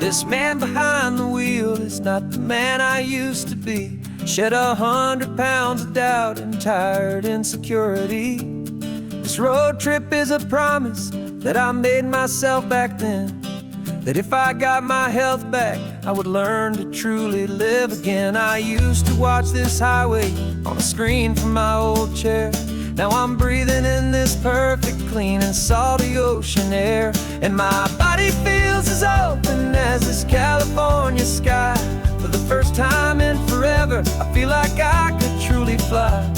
This man behind the wheel is not the man I used to be. Shed 100 pounds of doubt and tired insecurity. This road trip is a promise that I made myself back then, that if I got my health back, I would learn to truly live again. I used to watch this highway on a screen from my old chair. Now I'm breathing in this perfect, clean and salty ocean air. And my body feels as open as this California sky. For the first time in forever, I feel like I could truly fly.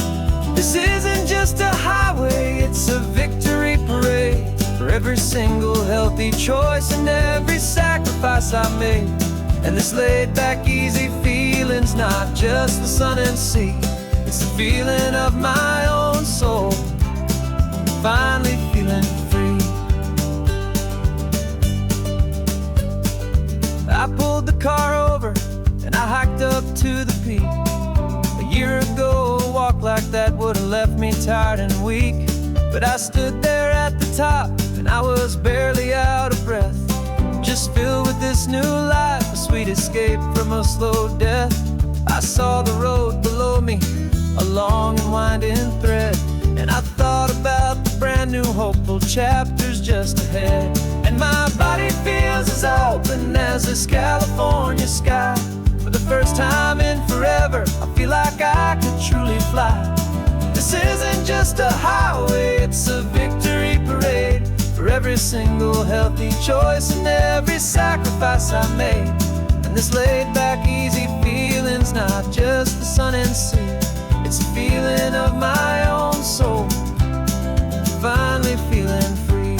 This isn't just a highway, it's a victory parade. For every single healthy choice and every sacrifice I made. And this laid back easy feeling's not just the sun and sea, it's the feeling of my own soul, finally feeling free. I pulled the car over and I hiked up to the peak. A year ago, a walk like that would have left me tired and weak. But I stood there at the top and I was barely out of breath, just filled with this new life, a sweet escape from a slow death. I saw the road below me, a long and winding thread, and I thought about the brand new hopeful chapters just ahead. And my body feels as open as this California sky. For the first time in forever, I feel like I could truly fly. This isn't just a highway, it's a victory parade. For every single healthy choice and every sacrifice I made. And this laid back easy feeling's not just the sun and sea, it's a feeling of my own soul, finally feeling free.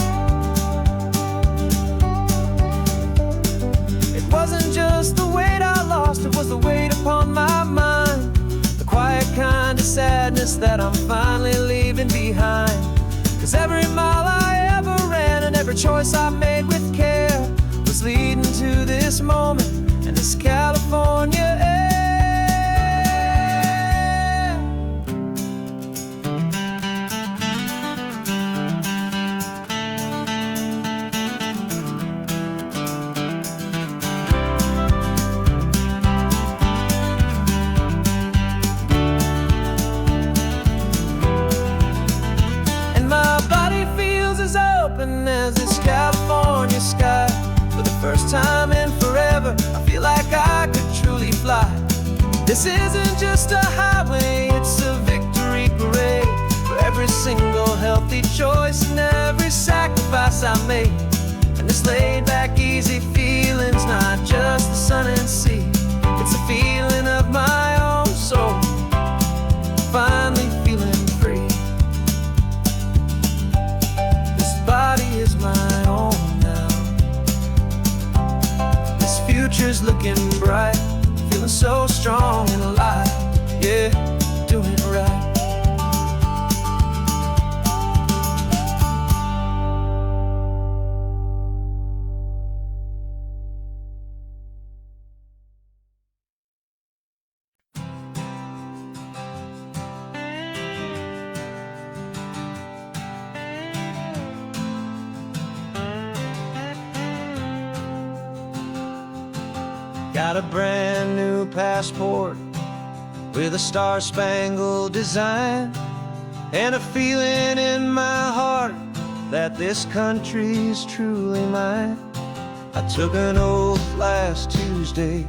It wasn't just the weight I lost, it was the weight upon my mind. The quiet kind of sadness that I'm finally leaving behind. 'Cause every mile I ever ran and every choice I made with care was leading to this moment and this California air. As this California sky. For the first time in forever, I feel like I could truly fly. This isn't just a highway, it's a victory parade. For every single healthy choice and every sacrifice I made. And this laid back easy feeling's not just the sun and sea, it's a feeling of my own soul, finally feeling free. Body is my own now. This future's looking bright, feeling so strong and alive. Yeah, doing it right. Got a brand new passport with a star-spangled design, and a feeling in my heart that this country's truly mine. I took an oath last Tuesday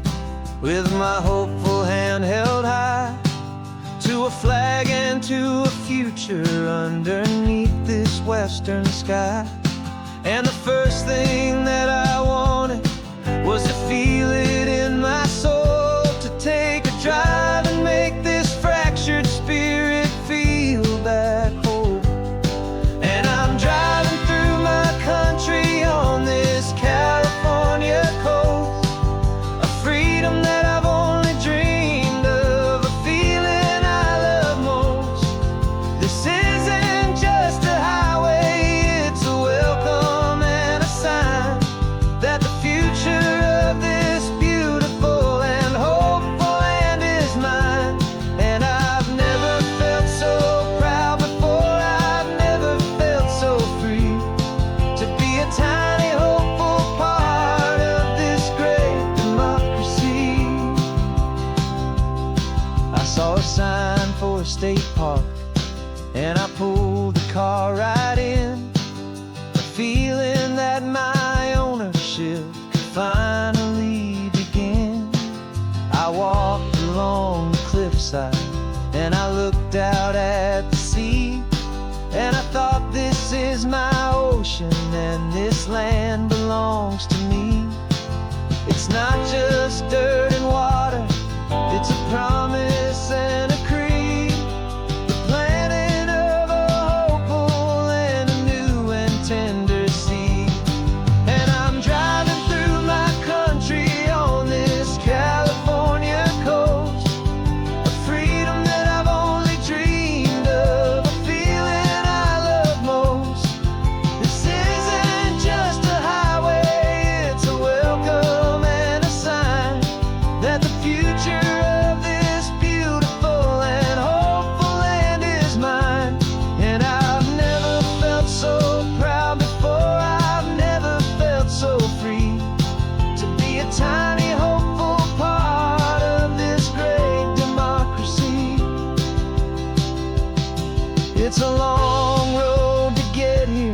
with my hopeful hand held high, to a flag and to a future underneath this western sky. And the first thing that I wanted was to feel it in my soul, to take a drive and make this fractured spirit feel back home. And I'm driving through my country on this California coast, a freedom that I've only dreamed of, a feeling I love most. This isn't just a highway, it's a welcome and a sign. sign for a state park, and I pulled the car right in, feeling that my ownership could finally begin. I walked along the cliffside and I looked out at the sea, and I thought, this is my ocean and this land belongs to me. It's not just dirt and water, it's a promise and a creed, the planting of a hopeful and a new and tender seed. And I'm driving through my country on this California coast, a freedom that I've only dreamed of, a feeling I love most. This isn't just a highway, it's a welcome and a sign that the future of this beautiful and hopeful land is mine. And I've never felt so proud before, I've never felt so free to be a tiny hopeful part of this great democracy. It's a long road to get here,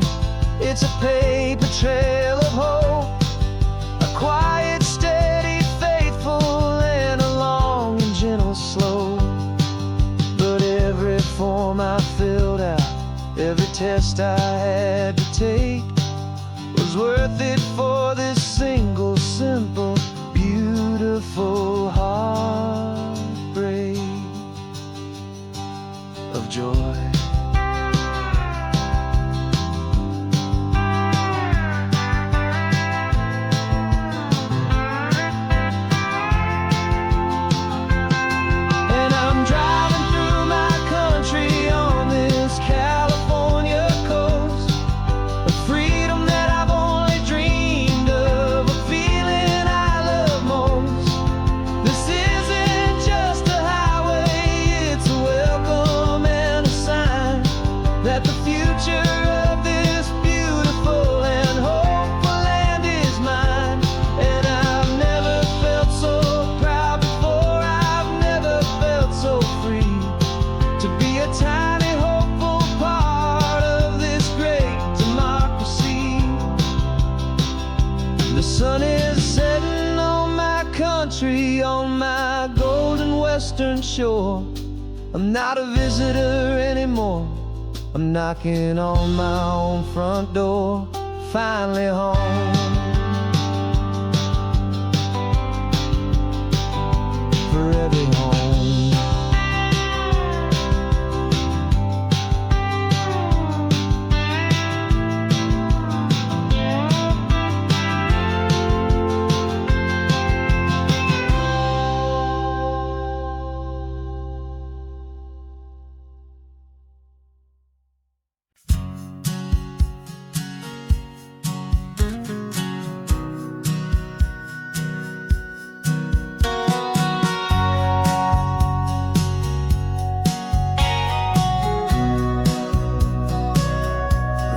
it's a paper trail of hope, a quiet, steady, faithful, and a long and gentle slope. But every form I filled out, every test I had to take, was worth it for this single, simple, beautiful heartbreak of joy. And I'm driving through my country on this California coast, a freedom that I've only dreamed of, a feeling I love most. This isn't just a highway, it's a welcome and a sign that the future of this beautiful and hopeful land is mine. And I've never felt so proud before, I've never felt so free to be a tiny hopeful part of this great democracy. The sun is setting on my country, on my golden western shore. I'm not a visitor anymore, I'm knocking on my own front door, finally home. For every home.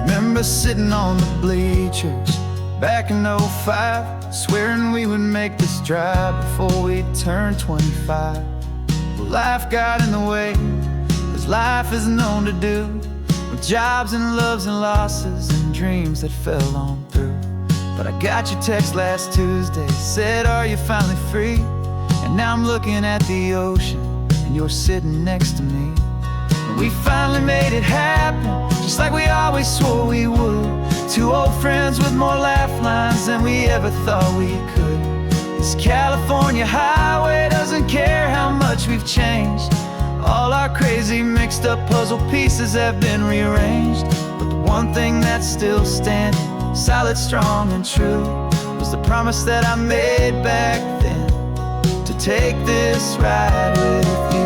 Remember sitting on the bleachers back in '05, swearing we would make this drive before we turned 25. Well, life got in the way, as life is known to do, with jobs and loves and losses and dreams that fell on through. But I got your text last Tuesday, said, are you finally free? And now I'm looking at the ocean, and you're sitting next to me. We finally made it happen, just like we always swore we would. Two old friends with more laugh lines than we ever thought we could. This California highway doesn't care how much we've changed. All our crazy mixed up puzzle pieces have been rearranged. But the one thing that's still standing, solid, strong, and true, was the promise that I made back then, to take this ride with you.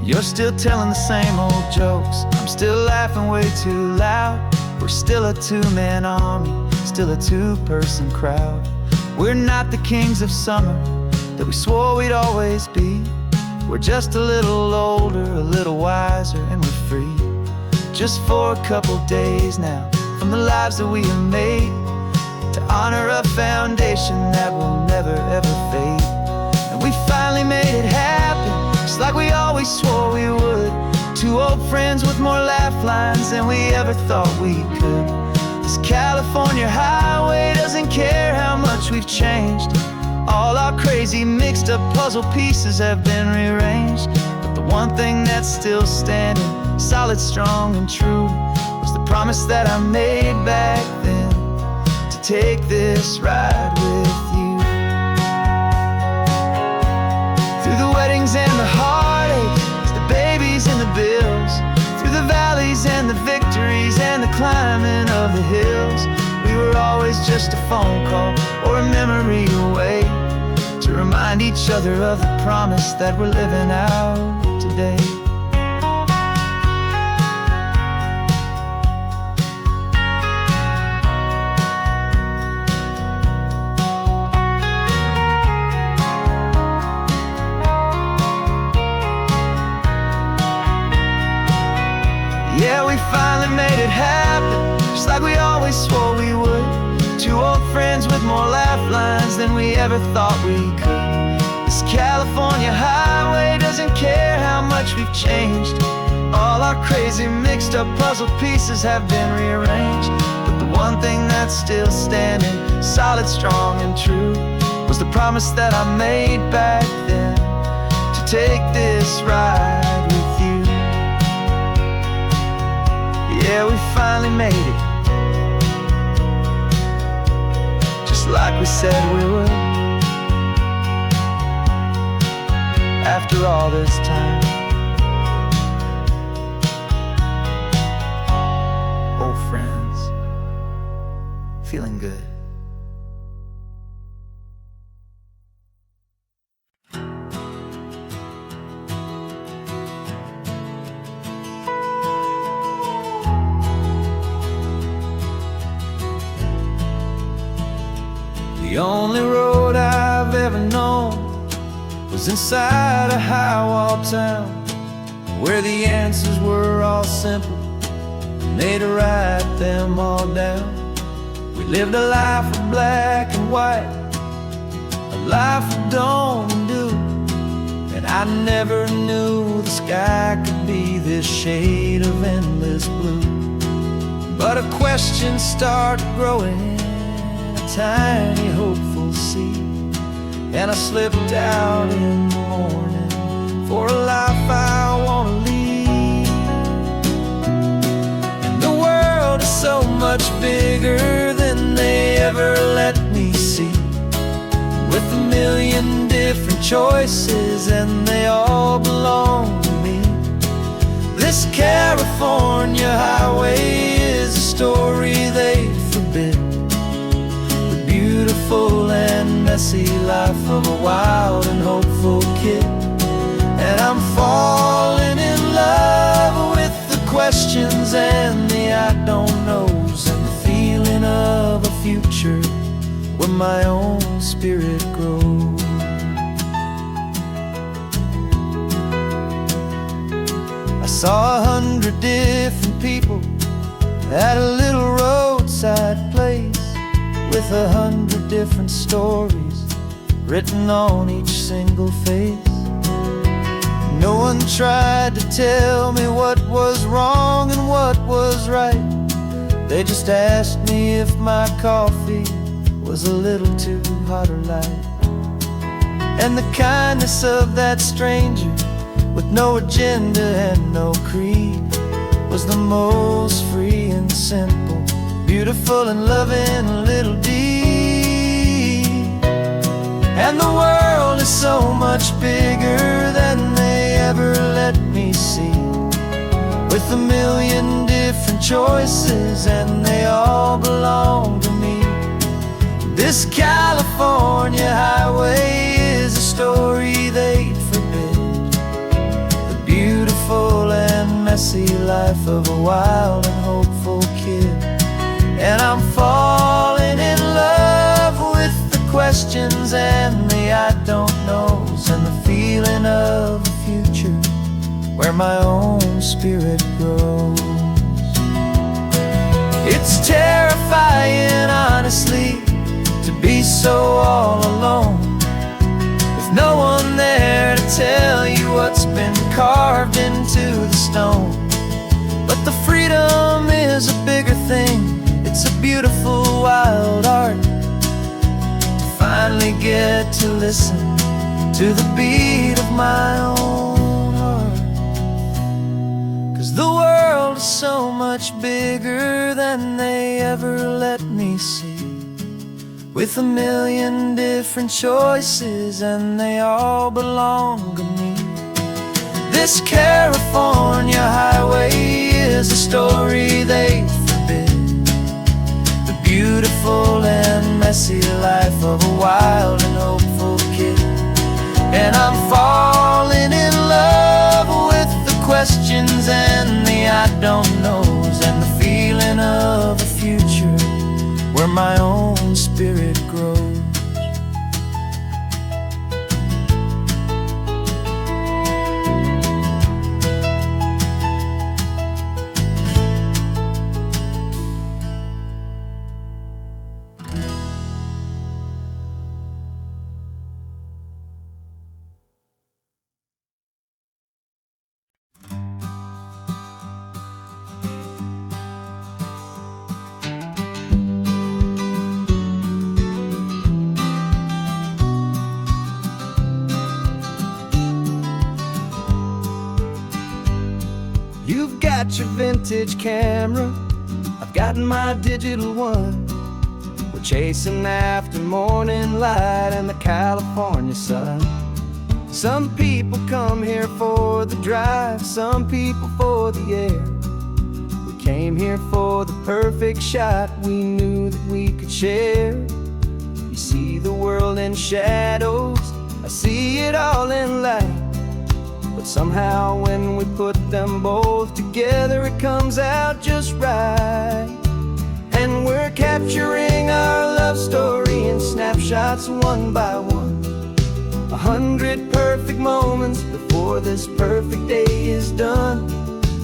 You're still telling the same old jokes, I'm still laughing way too loud. We're still a two-man army, still a two-person crowd. We're not the kings of summer that we swore we'd always be. We're just a little older, a little wiser, and we're free. Just for a couple days now, from the lives that we have made, to honor a foundation that will never ever fade. And we finally made it happen, just like we always swore we would. Two old friends with more laugh lines than we ever thought we could. This California highway doesn't care how much we've changed. All our crazy mixed up puzzle pieces have been rearranged, but the one thing that's still standing, solid, strong, and true, was the promise that I made back then, to take this ride with you. Through the weddings and the heartaches, the babies and the bills, through the valleys and the victories and the climbing of the hills, we were always just a phone call or a memory away, to remind each other of the promise that we're living out today. Yeah, we finally made it happen, just like we always swore we would. Two old friends with more laugh lines than we ever thought we could. This California highway doesn't care how much we've changed. All our crazy mixed up puzzle pieces have been rearranged, but the one thing that's still standing, solid, strong, and true, was the promise that I made back then, to take this ride with you. Yeah, we finally made it, just like we said we would. After all this time, old friends, feeling good. The only road I've ever known was inside a high-wall town, where the answers were all simple, and they'd write them all down. We lived a life of black and white, a life of dawn and dew, and I never knew the sky could be this shade of endless blue. But a question started growing, a tiny hopeful seed, and I slipped out in the morning for a life I want to lead. And the world is so much bigger than they ever let me see, with a million different choices and they all belong to me. This California highway is a story they forbid, the beautiful and messy life of a wild and hopeful kid. And I'm falling in love with the questions and the I don't knows, and the feeling of a future where my own spirit grows. I saw 100 different people at a little roadside place, with 100 different stories written on each single face. No one tried to tell me what was wrong and what was right. They just asked me if my coffee was a little too hot or light. And the kindness of that stranger, with no agenda and no creed, was the most free and simple, beautiful and loving little deed. And the world is so much bigger than they ever let me see, with a million different choices and they all belong to me. This California highway is a story they'd forbid, the beautiful and messy life of a wild and hopeful kid. And I'm falling in love with the questions and the I don't knows, and the feeling of a future where my own spirit grows. It's terrifying, honestly, to be so all alone, with no one tell you what's been carved into the stone. But the freedom is a bigger thing. It's a beautiful wild art to finally get to listen to the beat of my own heart. 'Cause the world is so much bigger than they ever let me see, with a million different choices and they all belong to me. This California highway is a story they forbid, the beautiful and messy life of a wild and hopeful kid. And I'm falling in love with the questions and the I don't knows, and the feeling of a future where my own spirit grows. You've got your vintage camera, I've got my digital one. We're chasing after morning light and the California sun. Some people come here for the drive, some people for the air. We came here for the perfect shot we knew that we could share. You see the world in shadows, I see it all in light. But somehow when we put them both together, it comes out just right. And we're capturing our love story in snapshots one by one. 100 perfect moments before this perfect day is done.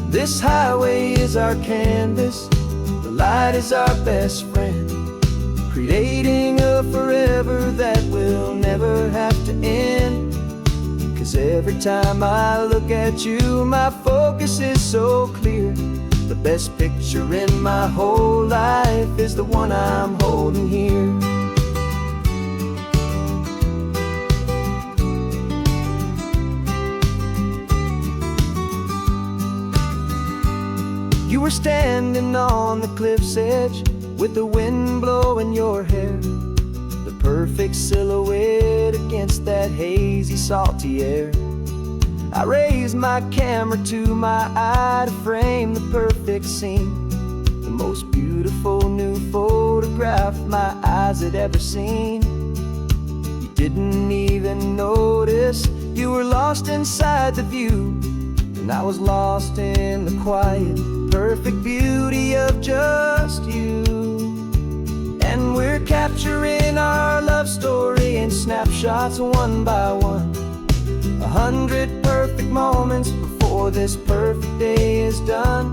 This highway is our canvas, the light is our best friend, creating a forever that will never have to end. 'Cause every time I look at you, my focus is so clear. The best picture in my whole life is the one I'm holding here. You were standing on the cliff's edge with the wind blowing your hair, the perfect silhouette against that hazy, salty air. I raised my camera to my eye to frame the perfect scene, the most beautiful new photograph my eyes had ever seen. You didn't even notice you were lost inside the view, and I was lost in the quiet, perfect beauty of just you. And we're capturing our love story in snapshots one by one. 100 perfect moments before this perfect day is done.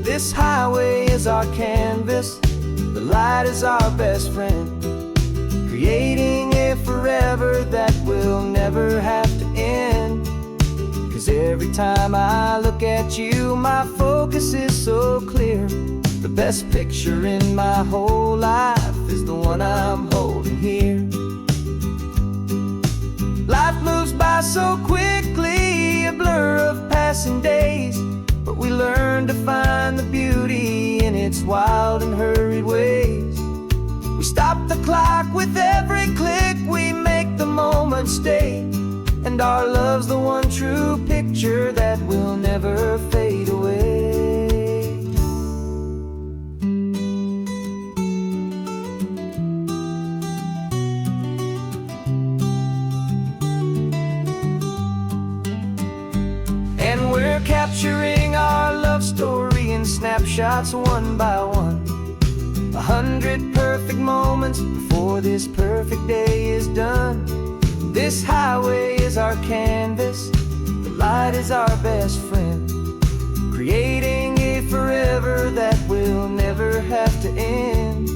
This highway is our canvas, the light is our best friend, creating a forever that will never have to end. 'Cause every time I look at you, my focus is so clear. The best picture in my whole life is the one I'm holding here. Life moves by so quickly, a blur of passing days, but we learn to find the beauty in its wild and hurried ways. We stop the clock with every click, we make the moment stay, and our love's the one true picture that will never fade away. Capturing our love story in snapshots one by one. 100 perfect moments before this perfect day is done. This highway is our canvas, the light is our best friend, creating a forever that will never have to end.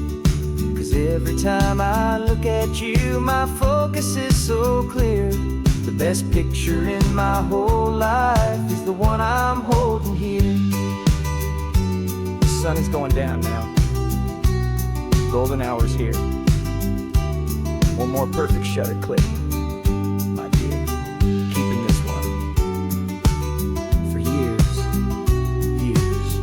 'Cause every time I look at you, my focus is so clear. The best picture in my whole life is the one I'm holding here. The sun is going down now. Golden hour's here. One more perfect shutter click, my dear. Keeping this one for years, years.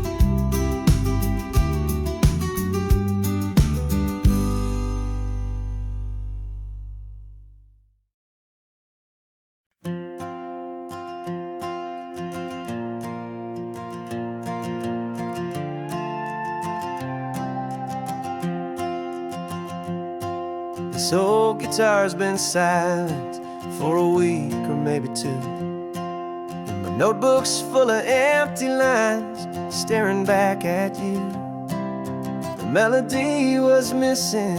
This old guitar's been silent for a week or maybe two, and my notebook's full of empty lines staring back at you. The melody was missing,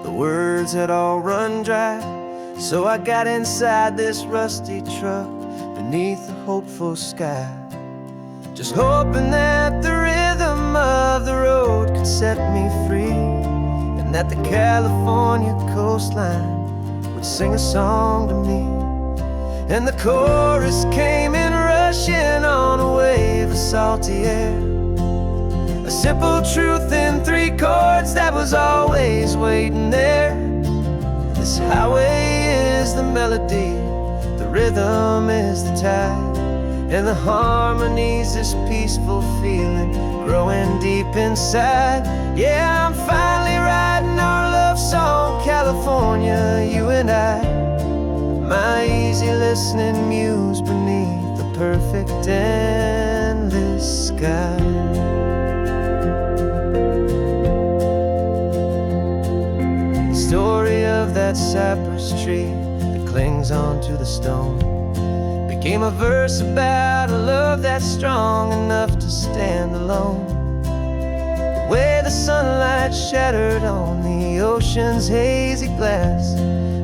the words had all run dry, so I got inside this rusty truck beneath a hopeful sky, just hoping that the rhythm of the road could set me free, and that the California coastline would sing a song to me. And the chorus came in rushing on a wave of salty air, a simple truth in 3 chords that was always waiting there. This highway is the melody, the rhythm is the tide, and the harmony's this peaceful feeling growing deep inside. Yeah, I'm finally writing our love song, California, you and I, my easy listening muse beneath the perfect endless sky. The story of that cypress tree that clings onto the stone became a verse about a love that's strong enough to stand alone. The way the sunlight shattered on the ocean's hazy glass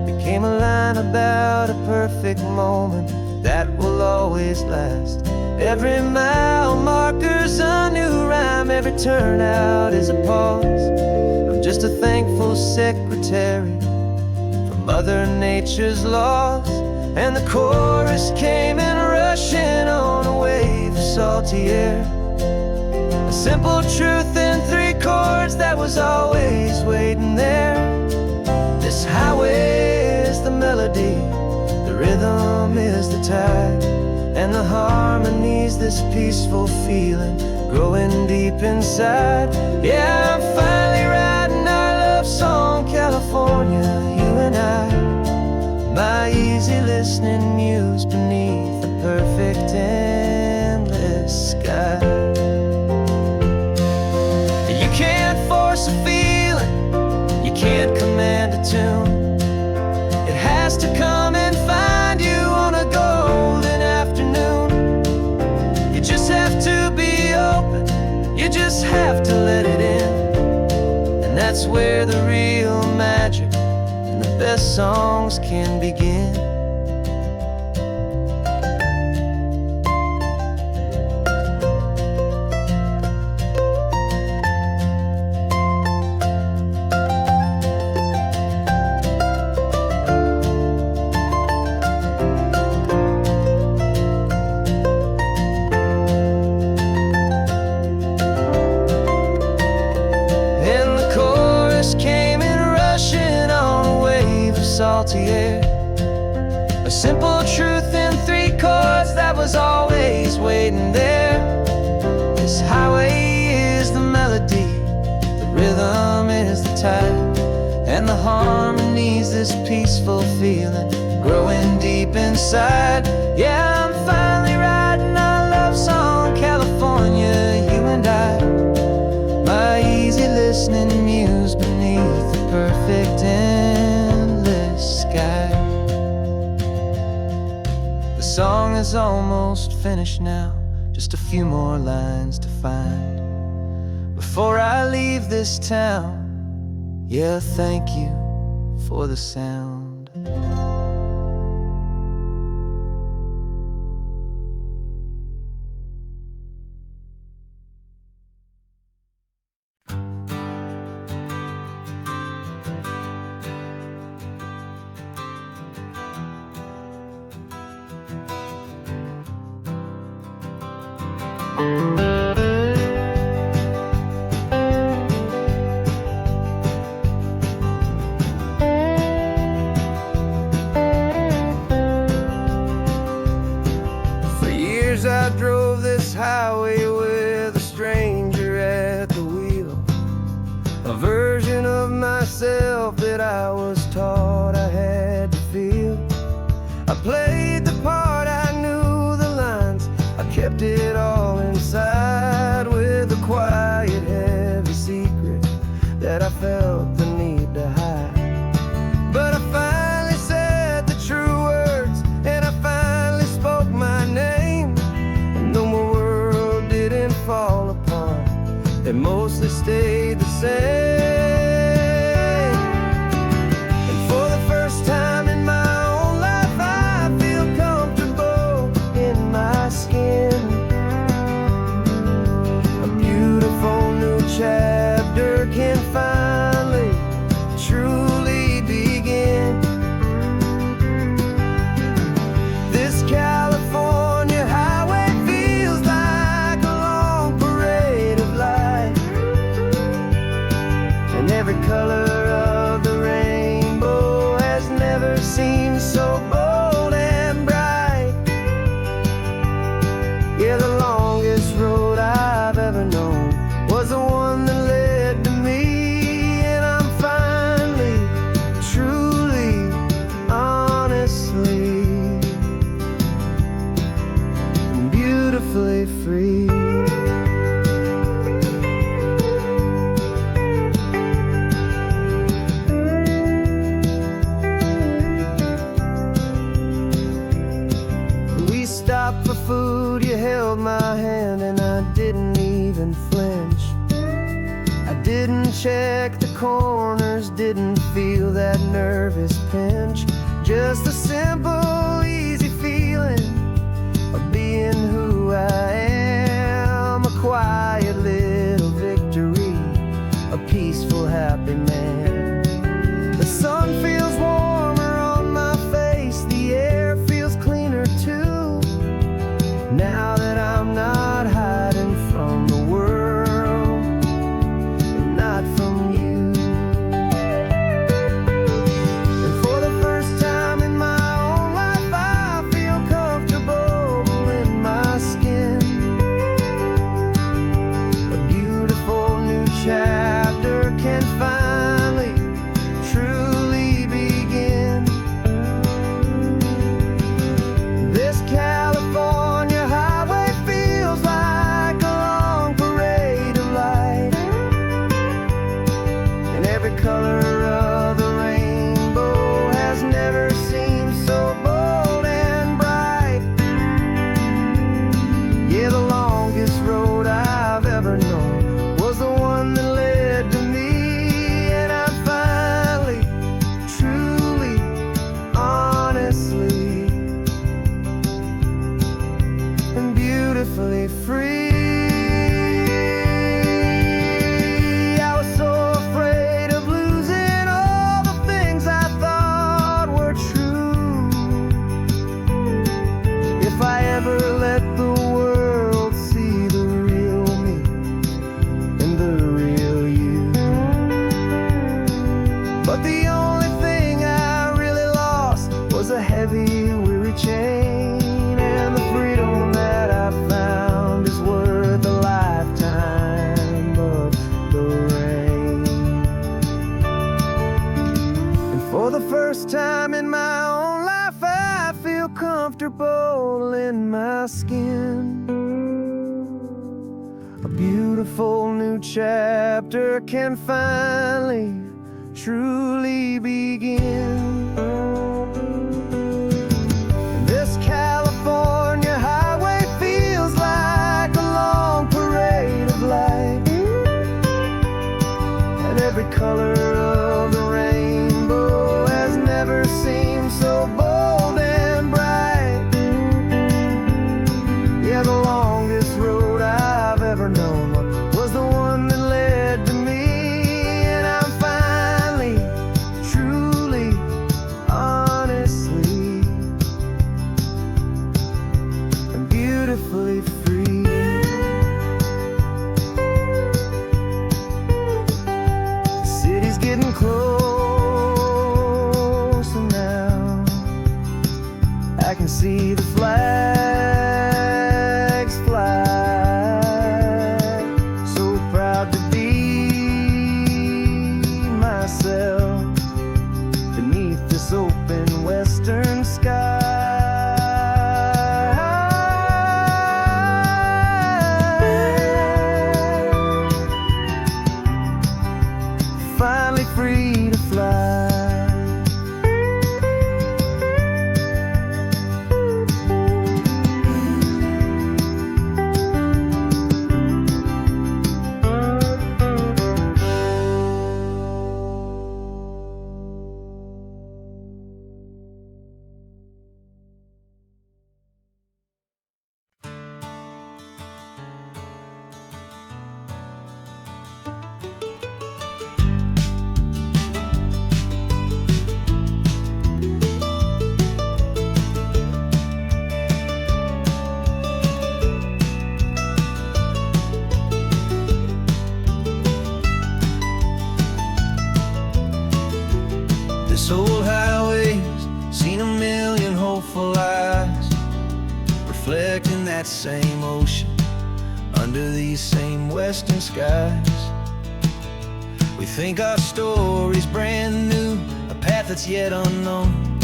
became a line about a perfect moment that will always last. Every mile marker's a new rhyme, every turnout is a pause. I'm just a thankful secretary for Mother Nature's laws. And the chorus came in rushing on a wave of salty air, a simple truth in 3 chords that was always waiting there. This highway is the melody, the rhythm is the tide, and the harmony's this peaceful feeling growing deep inside. Yeah, I'm finally writing our love song, California, you and I, my easy listening muse beneath the perfect endless sky. You can't force a feeling, you can't command a tune. It has to come and find you on a golden afternoon. You just have to be open, you just have to let it in, and that's where the real magic, the best songs can begin. And the chorus came in rushing on a wave of salty air, a simple truth in 3 chords that was always waiting there. This highway is the melody, the rhythm is the tide, and the harmony's this peaceful feeling growing deep inside. Yeah, I'm finally writing our love song, California, you and I, my easy listening muse beneath the perfect endless sky. The song is almost finished now, just a few more lines to find before I leave this town. Yeah, thank you for the sound. For years I drove this highway with a stranger at the wheel, a version of myself that I was taught I had to feel. I played the part, I knew the lines, I kept it all inside with a quiet, heavy secret that I felt the need to hide. But I finally said the true words, and I finally spoke my name. And though my world didn't fall apart, it mostly stayed the same. And for the first time in my own life, I feel comfortable in my skin. A beautiful new chapter can finally truly begin. This California highway feels like a long parade of light, and every color of the rainbow has never seemed so bold and bright. Yeah, the longest road I've ever known was the one that led to me, and I'm finally, truly, honestly, and beautifully free. We stopped for food, you held my hand, and I didn't even flinch. I didn't check the corners, didn't feel that nervous pinch. Just a simple, easy feeling of being who I am. A quiet little victory, a peaceful, happy man. The sun feels warmer on my face, the air feels cleaner too, now that I'm not hiding from the world, and not from you. And for the first time in my own life, I feel comfortable in my skin. A beautiful new chapter can finally truly begin. This California highway feels like a long parade of light, and every color of the rainbow has never seemed so bold and bright. Yeah, the longest road I've ever known was the one that led to me, and I'm finally, truly, honestly, and beautifully free. I was so afraid of losing all the things I thought were true. If I ever let the world see the real me and the real you. But the only thing I really lost was a heavy, weary chain, and the freedom that I found is worth a lifetime of the rain. And for the first time in my own life, I feel comfortable in my skin. A beautiful new chapter can finally, truly begin. This California highway feels like a long parade of light, and every color of the rainbow has never seemed so bold and bright. Yeah, the longest road I've ever known was the one that led to me, and I'm finally, truly, honestly, and beautifully free. in that same ocean, under these same western skies. We think our story's brand new, a path that's yet unknown,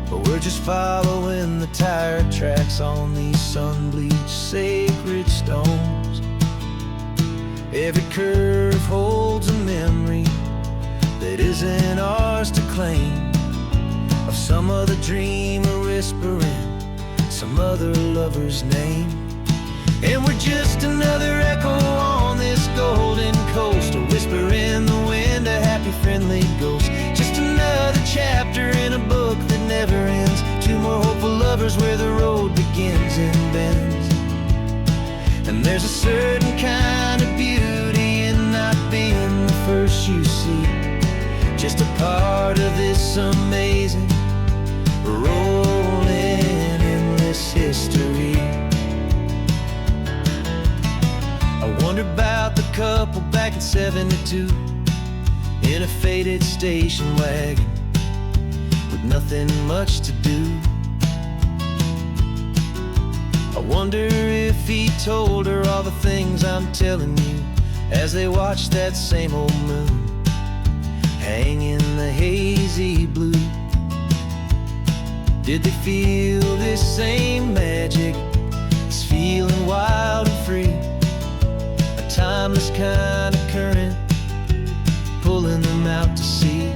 but we're just following the tire tracks on these sun-bleached sacred stones. Every curve holds a memory that isn't ours to claim, of some other dreamer whispering some other lover's name. And we're just another echo on this golden coast, a whisper in the wind, a happy friendly ghost. Just another chapter in a book that never ends, two more hopeful lovers where the road begins and bends. And there's a certain kind of beauty in not being the first you see, just a part of this amazing rolling endless history. I wonder about the couple back in '72 in a faded station wagon with nothing much to do. I wonder if he told her all the things I'm telling you, as they watched that same old moon hang in the hazy blue. Did they feel this same magic, this feeling wild and free, a timeless kind of current pulling them out to sea?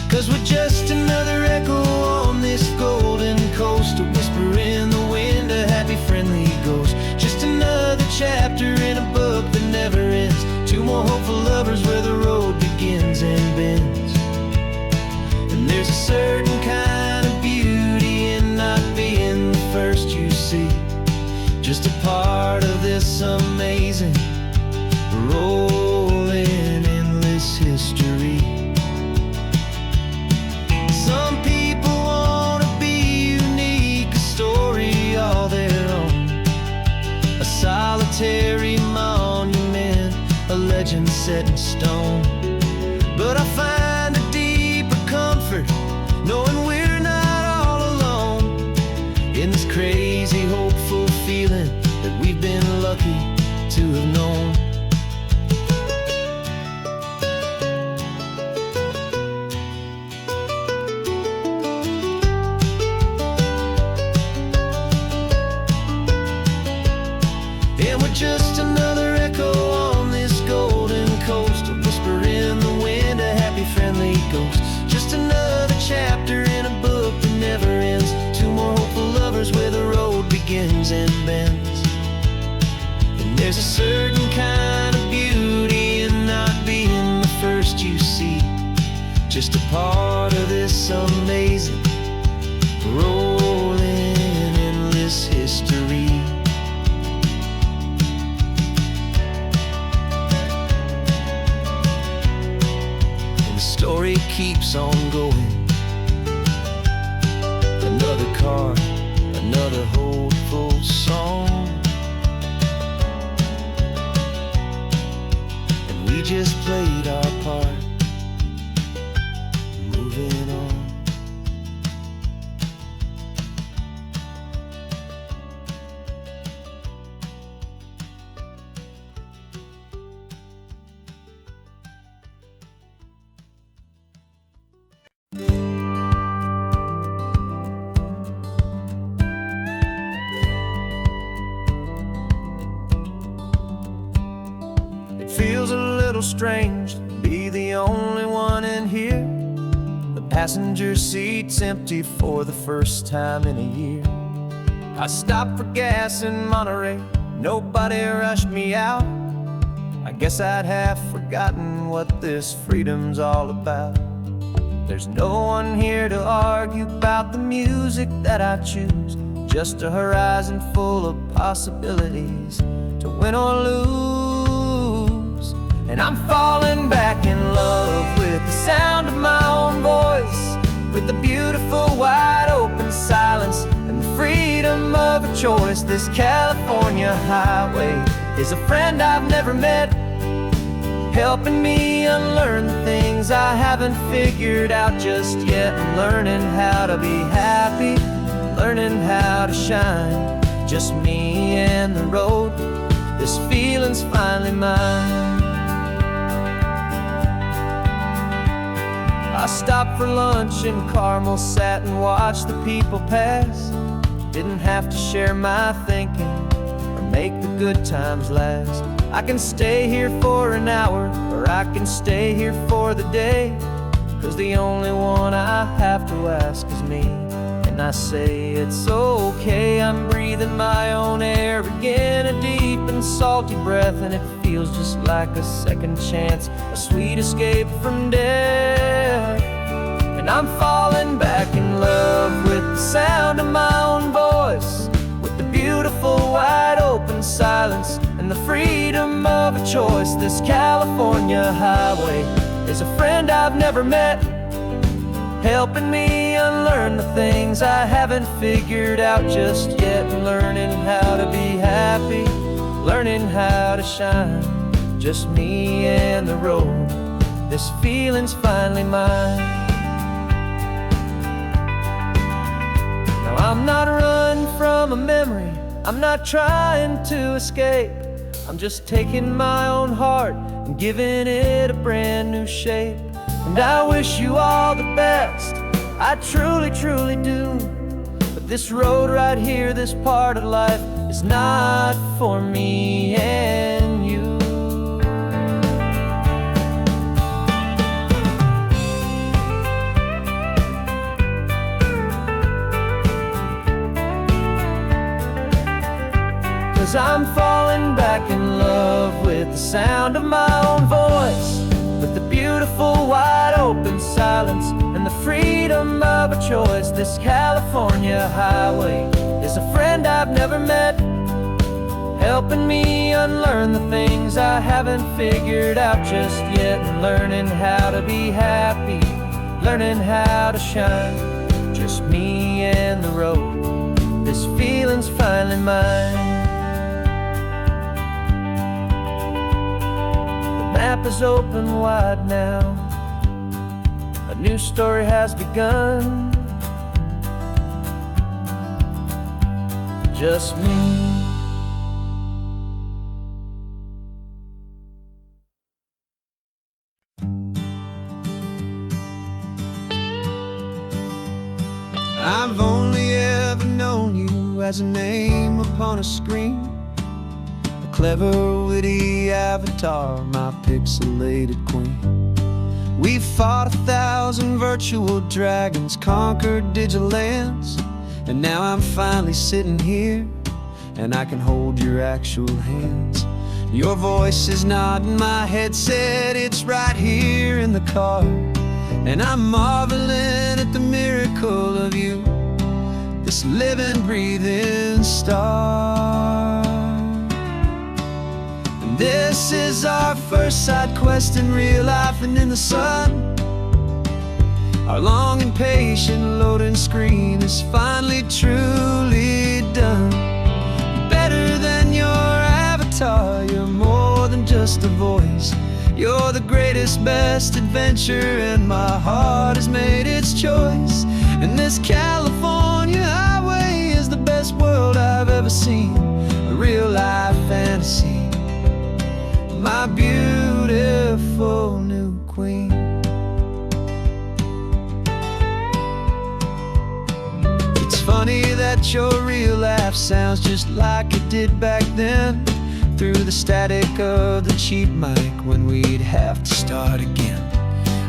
'Cause we're just another echo on this golden coast, a whisper in the wind, a happy friendly ghost. Just another chapter in a book that never ends, two more hopeful lovers where the road begins and bends. And there's a certain kind of beauty in not being the first you see, just a part of this amazing rolling endless history. Some people want to be unique, a story all their own, a solitary monument, a legend set in stone. But I find a deeper comfort knowing we're not all alone in this crazy hopeful feeling that we've been lucky to have known. And we're just another echo on this golden coast, a whisper in the wind, a happy friendly ghost. Just another chapter in a book that never ends, two more hopeful lovers where the road begins and bends. And there's a certain kind of beauty in not being the first you see, just a part of this amazing rolling endless history. Story keeps on going, another card, another hopeful song, and we just played our part, moving on. Feels a little strange to be the only one in here. The passenger seat's empty for the first time in a year. I stopped for gas in Monterey, nobody rushed me out. I guess I'd have forgotten what this freedom's all about. There's no one here to argue about the music that I choose, just a horizon full of possibilities to win or lose. And I'm falling back in love with the sound of my own voice, with the beautiful wide open silence and the freedom of a choice. This California highway is a friend I've never met, helping me unlearn the things I haven't figured out just yet. I'm learning how to be happy, learning how to shine, just me and the road. This feeling's finally mine. I stopped for lunch in Carmel, sat and watched the people pass. Didn't have to share my thinking or make the good times last. I can stay here for an hour, or I can stay here for the day, 'cause the only one I have to ask is me. And I say it's okay, I'm breathing my own air again, a deep and salty breath, and it feels just like a second chance, a sweet escape from death. And I'm falling back in love with the sound of my own voice, with the beautiful wide open silence and the freedom of a choice. This California highway is a friend I've never met, helping me unlearn the things I haven't figured out just yet, learning how to be happy, learning how to shine, just me and the road. This feeling's finally mine. Now I'm not running from a memory, I'm not trying to escape, I'm just taking my own heart and giving it a brand new shape. And I wish you all the best, I truly, truly do. But this road right here, this part of life, is not for me and you. 'Cause I'm falling back in love with the sound of my own voice, with the beautiful wide open silence and the freedom of a choice. This California highway is a friend I've never met, helping me unlearn the things I haven't figured out just yet, and learning how to be happy, learning how to shine, just me and the road. This feeling's finally mine. The map is open wide now, a new story has begun, just me. I've only ever known you as a name upon a screen, a clever, witty avatar, my pixelated queen. We fought 1,000 virtual dragons, conquered digital lands, and now I'm finally sitting here, and I can hold your actual hands. Your voice is not in my headset, it's right here in the car, and I'm marveling at the miracle of you, this living, breathing star. And this is our first side quest in real life and in the sun. Our long and patient loading screen is finally truly done. Better than your avatar, you're more than just a voice. You're the greatest, best adventure, and my heart has made its choice. And this California highway is the best world I've ever seen, a real life fantasy, my beautiful new queen. It's funny that your real laugh sounds just like it did back then, through the static of the cheap mic when we'd have to start again,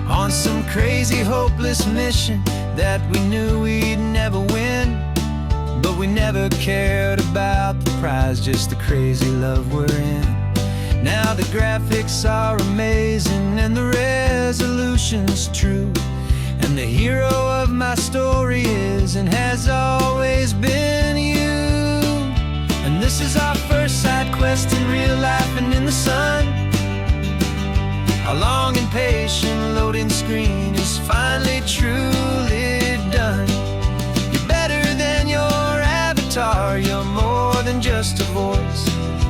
on some crazy, hopeless mission that we knew we'd never win. But we never cared about the prize, just the crazy love we're in. Now the graphics are amazing and the resolution's true, and the hero of my story is and has always been you. And this is our first side quest in real life and in the sun. Our long and patient loading screen is finally truly done. You're better than your avatar, you're more than just a voice.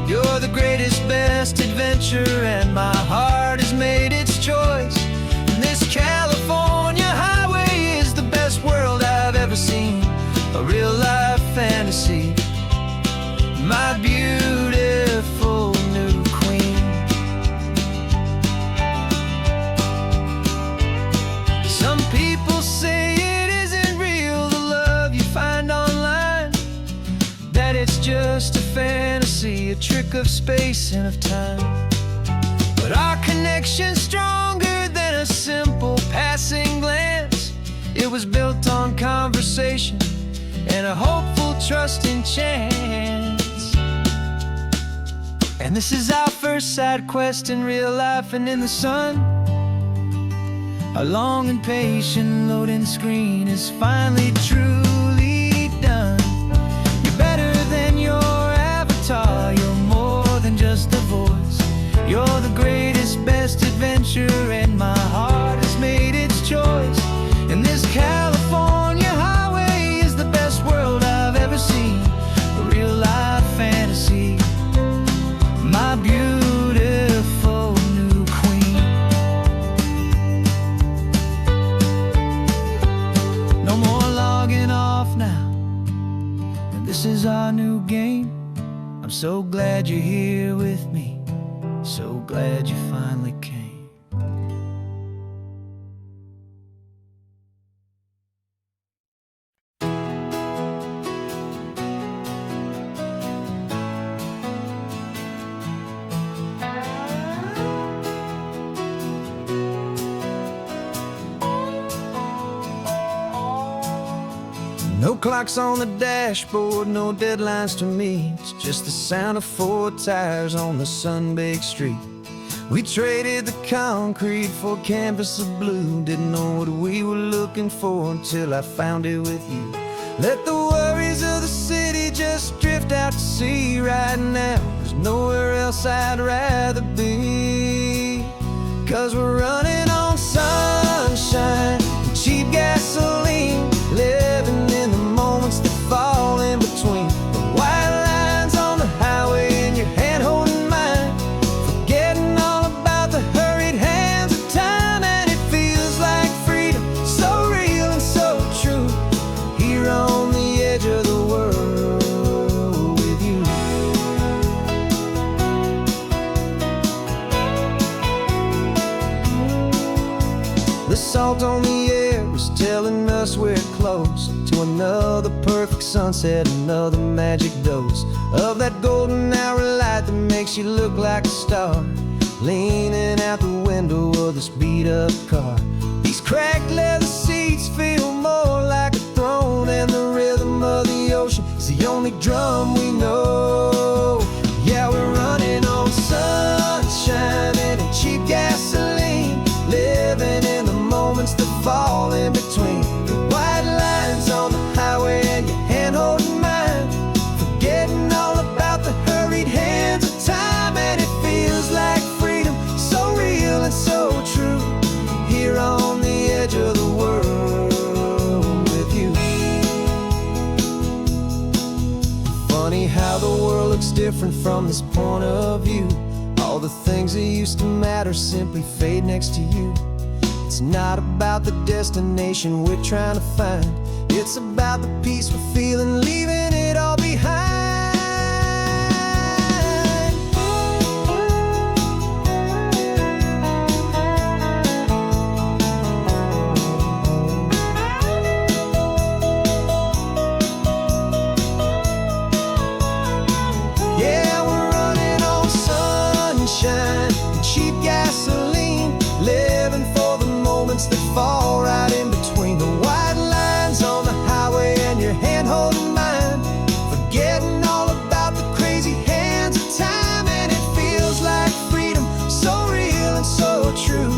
You're the greatest, best adventure, and my heart has made its choice. And this California highway is the best world I've ever seen, a real life fantasy, my beautiful new queen. Some people say it isn't real, the love you find online, that it's just a fantasy, a trick of space and of time. But our connection's stronger than a simple passing glance. It was built on conversation and a hopeful, trusting chance. And this is our first side quest in real life and in the sun. Our long and patient loading screen is finally truly done. You're better than your avatar, you're more than just a voice. You're the greatest, best adventure, and my heart has made its choice. And this California highway is the best world I've ever seen, a real life fantasy, my beautiful new queen. No more logging off now, and this is our new game. I'm so glad you're here with me, so glad you finally came. No clocks on the dashboard, no deadlines to meet. It's just the sound of 4 tires on the sun-baked street. We traded the concrete for a canvas of blue. Didn't know what we were looking for until I found it with you. Let the worries of the city just drift out to sea right now. There's nowhere else I'd rather be, 'cause we're running on sunshine and cheap gasoline, living in the moments that fall in between. The white lines on the highway and your hand holding mine, forgetting all about the hurried hands of time. And it feels like freedom, so real and so true, here on the edge of the world with you. The salt on the air is telling us we're close to another perfect sunset, another magic dose of that golden hour light that makes you look like a star, leaning out the window of this beat-up car. These cracked leather seats feel more like a throne, and the rhythm of the ocean is the only drum we know. Yeah, we're running on sunshine and cheap gasoline, living in the moments that fall in between. The white lines on the highway and your hand holding mine, forgetting all about the hurried hands of time. And it feels like freedom, so real and so true, here on the edge of the world with you. Funny how the world looks different from this point of view. All the things that used to matter simply fade next to you. It's not about the destination we're trying to find, it's about the peace we're feeling, leaving it all behind. Yeah, we're running on sunshine and cheap gasoline, living for the moments that fall right in between. The white lines on the highway and your hand holding mine, forgetting all about the crazy hands of time. And it feels like freedom, so real and so true,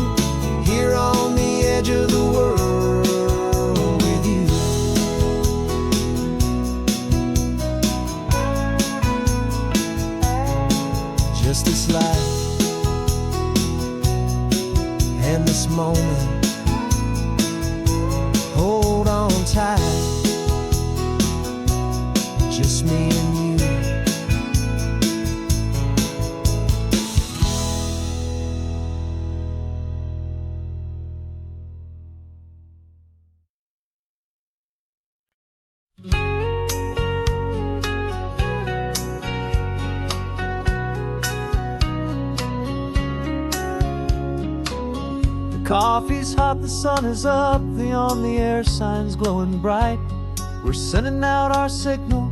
here on the edge of the world with you. Just this life and this moment, hold on tight, just me and you. Coffee's hot, the sun is up, the on-the-air sign's glowing bright. We're sending out our signal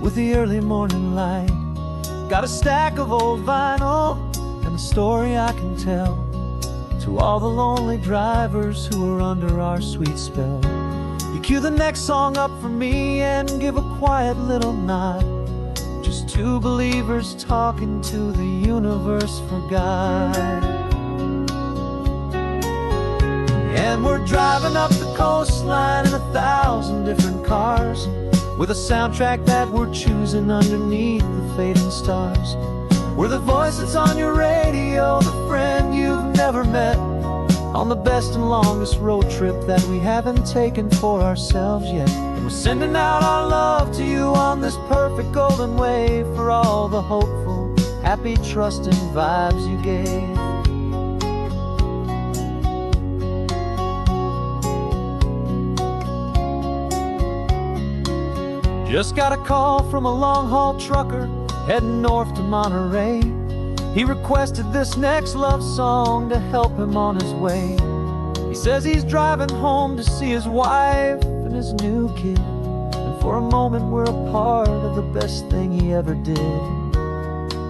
with the early morning light. Got a stack of old vinyl and a story I can tell to all the lonely drivers who are under our sweet spell. You cue the next song up for me and give a quiet little nod. Just two believers talking to the universe for God. And we're driving up the coastline in 1,000 different cars, with a soundtrack that we're choosing underneath the fading stars. We're the voice that's on your radio, the friend you've never met, on the best and longest road trip that we haven't taken for ourselves yet. And we're sending out our love to you on this perfect golden wave, for all the hopeful, happy, trusting vibes you gave. Just got a call from a long-haul trucker heading north to Monterey. He requested this next love song to help him on his way. He says he's driving home to see his wife and his new kid, and for a moment we're a part of the best thing he ever did.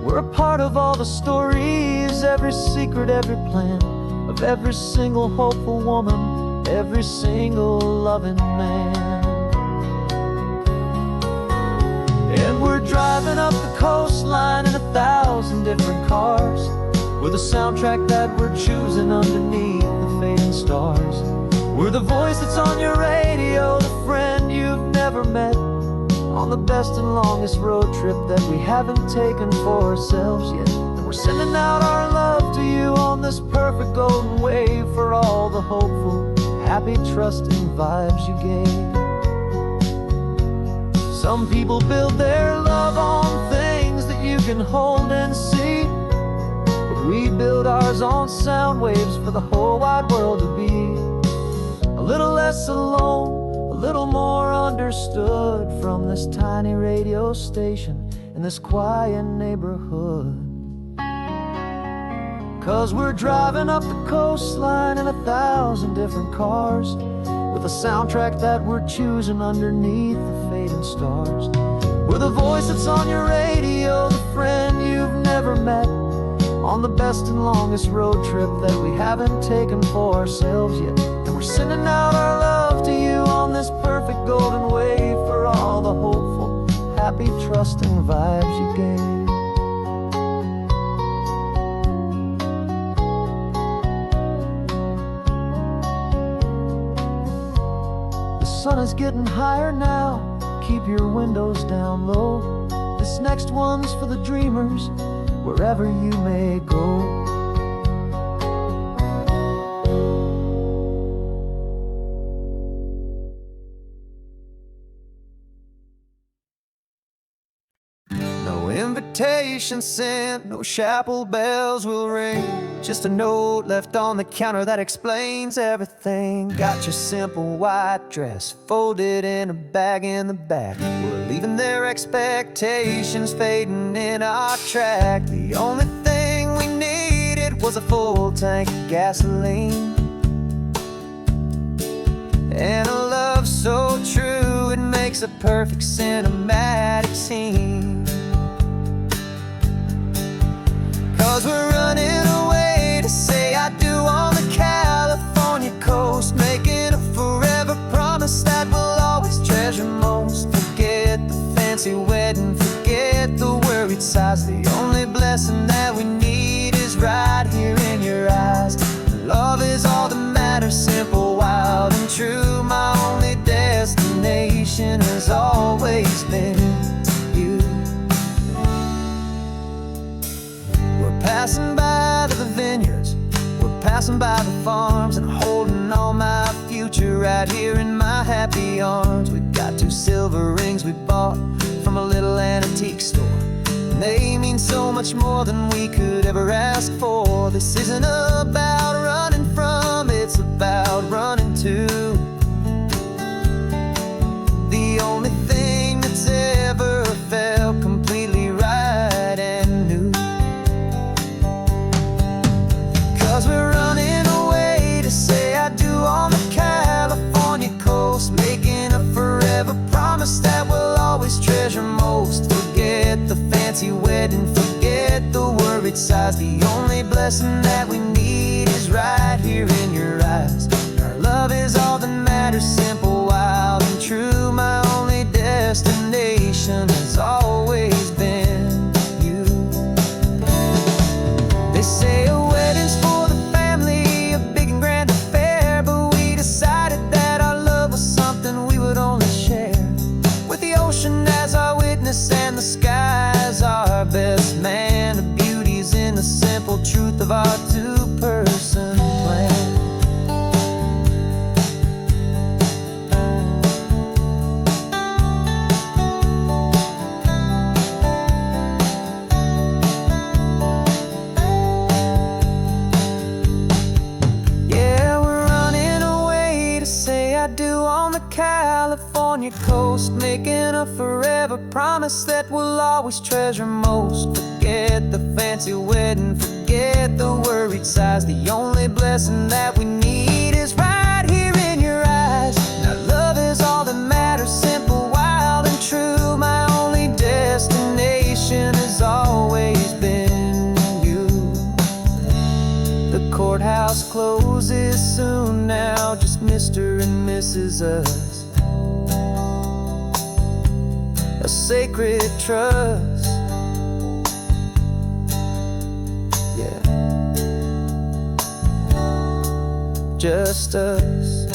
We're a part of all the stories, every secret, every plan, of every single hopeful woman, every single loving man. And we're driving up the coastline in 1,000 different cars, with a soundtrack that we're choosing underneath the fading stars. We're the voice that's on your radio, the friend you've never met, on the best and longest road trip that we haven't taken for ourselves yet. And we're sending out our love to you on this perfect golden wave, for all the hopeful, happy, trusting vibes you gave. Some people build their love on things that you can hold and see, but we build ours on sound waves for the whole wide world to be a little less alone, a little more understood, from this tiny radio station in this quiet neighborhood. 'Cause we're driving up the coastline in 1,000 different cars, with a soundtrack that we're choosing underneath the fading stars. We're the voice that's on your radio, the friend you've never met, on the best and longest road trip that we haven't taken for ourselves yet. And we're sending out our love to you on this perfect golden wave, for all the hopeful, happy, trusting vibes you gave. The sun is getting higher now, keep your windows down low. This next one's for the dreamers, wherever you may go. No invitation sent, no chapel bells will ring, just a note left on the counter that explains everything. Got your simple white dress folded in a bag in the back. We're leaving their expectations fading in our track. The only thing we needed was a full tank of gasoline, and a love so true it makes a perfect cinematic scene. 'Cause we're running away to say I do on the California coast, making a forever promise that we'll always treasure most. Forget the fancy wedding, forget the worried sighs. The only blessing that we need is right here in your eyes. Love is all that matters, simple, wild, and true. My only destination has always been you. We're passing by the vineyards, we're passing by the farms, and holding all my future right here in my happy arms. We've got 2 silver rings we bought from a little antique store, and they mean so much more than we could ever ask for. This isn't about running from, it's about running to. The only thing that's ever felt completely right and new. 'Cause we're running away to wedding, forget the worried sighs. The only blessing that we need is right here in your eyes. Our love is all that matters, simple, wild, and true. My only destination has always been you. They say a wedding's for the family, a big and grand affair, but we decided that our love was something we would only share with the ocean as our witness and the sky as our best man. The beauty's in the simple truth of our two-person plan. California coast, making a forever promise that we'll always treasure most. Forget the fancy wedding, forget the worried sighs. The only blessing that we need is right here in your eyes. Now love is all that matters, simple, wild, and true. My only destination has always been you. The courthouse closes soon now, just Mr. and Mrs. Us. A sacred trust, yeah, just us.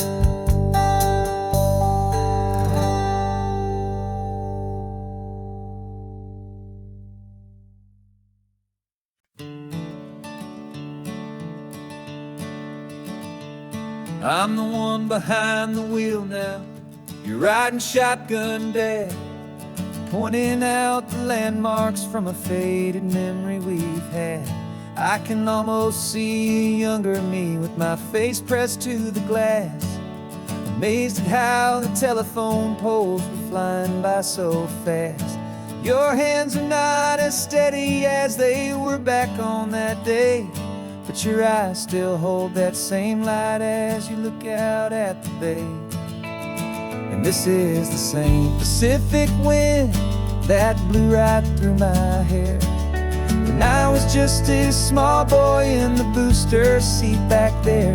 I'm the one behind the wheel now. You're riding shotgun, Dad, pointing out the landmarks from a faded memory we've had. I can almost see a younger me with my face pressed to the glass, amazed at how the telephone poles were flying by so fast. Your hands are not as steady as they were back on that day, but your eyes still hold that same light as you look out at the bay. And this is the same Pacific wind that blew right through my hair when I was just a small boy in the booster seat back there.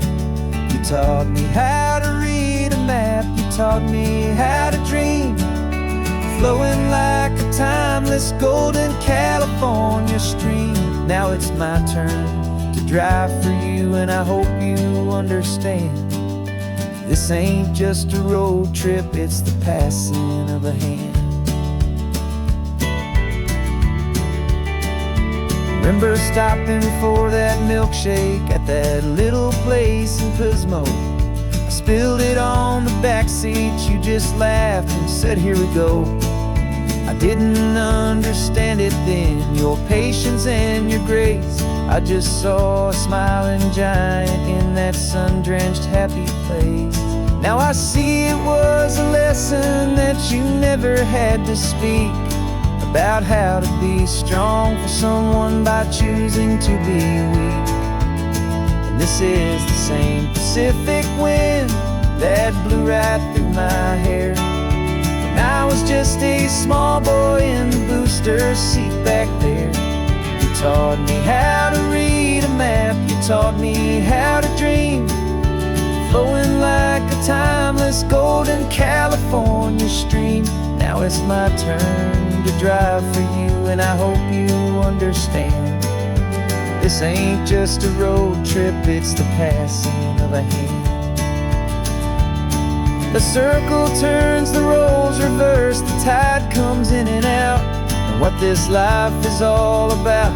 You taught me how to read a map, you taught me how to dream, flowing like a timeless golden California stream. Now it's my turn to drive for you, and I hope you understand. This ain't just a road trip, it's the passing of a hand. Remember stopping for that milkshake at that little place in Pismo. I spilled it on the back seat, you just laughed and said, here we go. I didn't understand it then, your patience and your grace. I just saw a smiling giant in that sun-drenched happy place. Now I see it was a lesson that you never had to speak, about how to be strong for someone by choosing to be weak. And this is the same Pacific wind that blew right through my hair when I was just a small boy in the booster seat back there. You taught me how to read a map, you taught me how to dream, flowing like a timeless golden California stream. Now it's my turn to drive for you, and I hope you understand. This ain't just a road trip, it's the passing of a hand. The circle turns, the roles reverse, the tide comes in and out. And what this life is all about,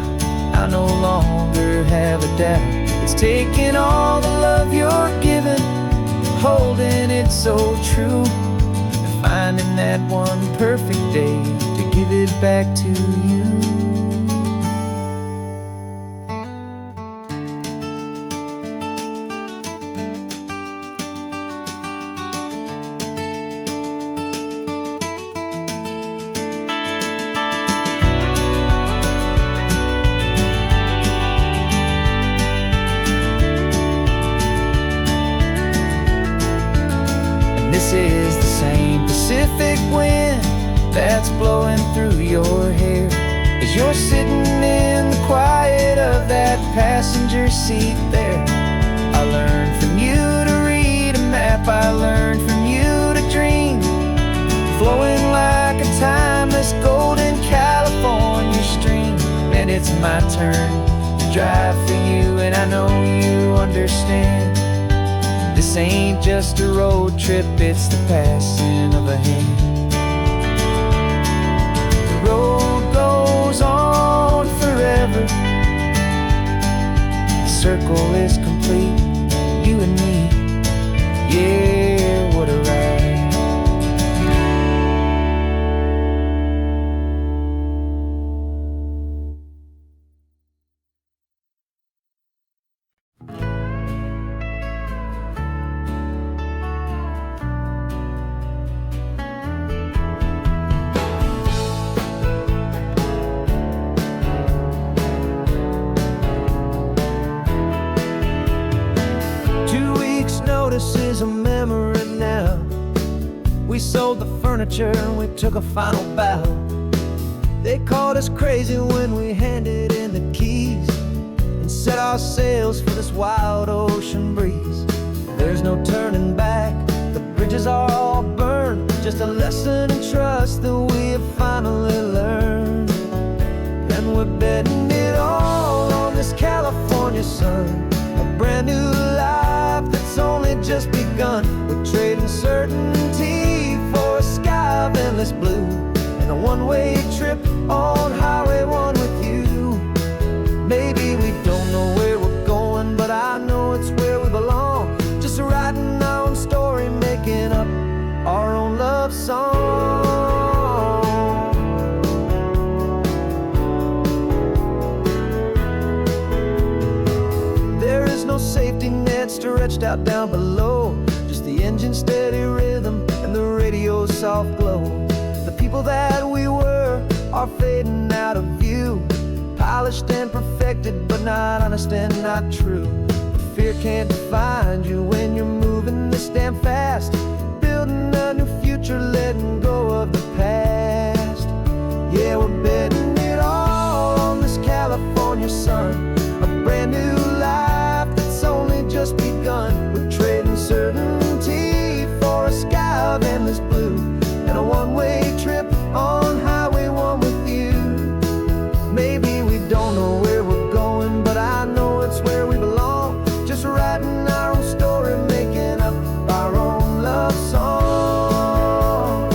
I no longer have a doubt. It's taking all the love you're giving, holding it so true, finding that one perfect day to give it back to you. This is the same Pacific wind that's blowing through your hair as As you're sitting in the quiet of that passenger seat there, I learned from you to read a map, I learned from you to dream, flowing like a timeless golden California stream. And it's my turn to drive for you, and I know you understand. This ain't just a road trip, it's the passing of a hand. The road goes on forever, the circle is complete, you and me, yeah, what a ride. This is a memory now. We sold the furniture and we took a final bow. They called us crazy when we handed in the keys and set our sails for this wild ocean breeze. There's no turning back, the bridges are all burned, just a lesson in trust that we have finally learned. And we're betting it all on this California sun, a brand new life that's only just begun. We're trading certainty for a sky of endless blue, and a one-way trip on Highway 1 with you. Maybe we don't know where we're going, but I know it's where we belong. Just writing our own story, making up our own love song. There is no safety net stretched out down below, just the engine's steady rhythm and the radio's soft glow. The people that we were are fading out of view, polished and perfected, but not honest and not true. Fear can't define you when you're moving this damn fast, building a new future, letting go of the past. Yeah, we're betting it all on this California sun, a brand new life that's only just begun. We're trading certainty for a sky of endless blue, and a one-way trip on Highway 1 with you. Maybe we don't know where we're going, but I know it's where we belong. Just writing our own story, making up our own love song.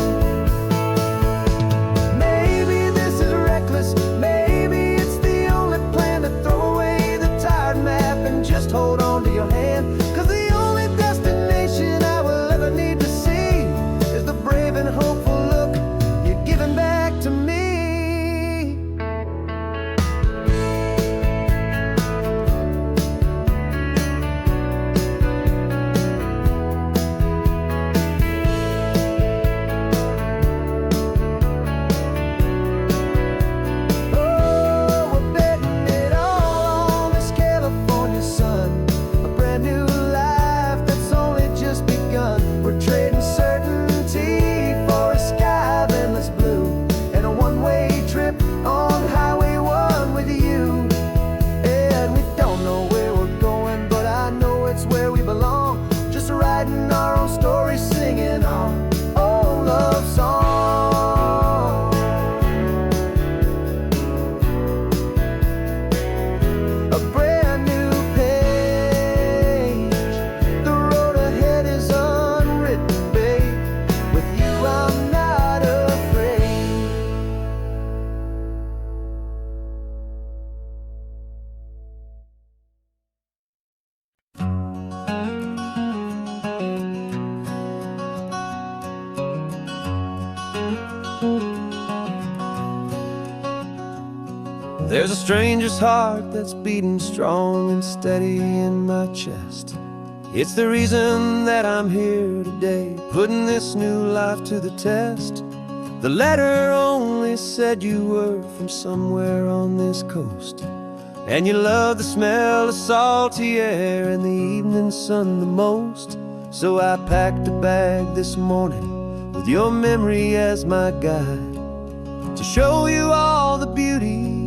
Maybe this is reckless, maybe it's the only plan to throw away the tired map and just hold on to your hand. 'Cause the only destination I will ever need to see is the brave and hopeful look you're giving back to me. Oh, we're betting it all on this California sun, a brand new life that's only just begun. We're trading certainty for a sky of endless blue, and a one-way trip on Highway 1 with you. And we don't know where we're going, but I know it's where we belong. Just writing our own story, singing our own love song. A brand new page, the road ahead is unwritten, babe. With you I'm not afraid. There's a stranger's heart that's beating strong and steady in my chest. It's the reason that I'm here today, putting this new life to the test. The letter only said you were from somewhere on this coast, and you love the smell of salty air and the evening sun the most. So I packed a bag this morning with your memory as my guide, to show you all the beauty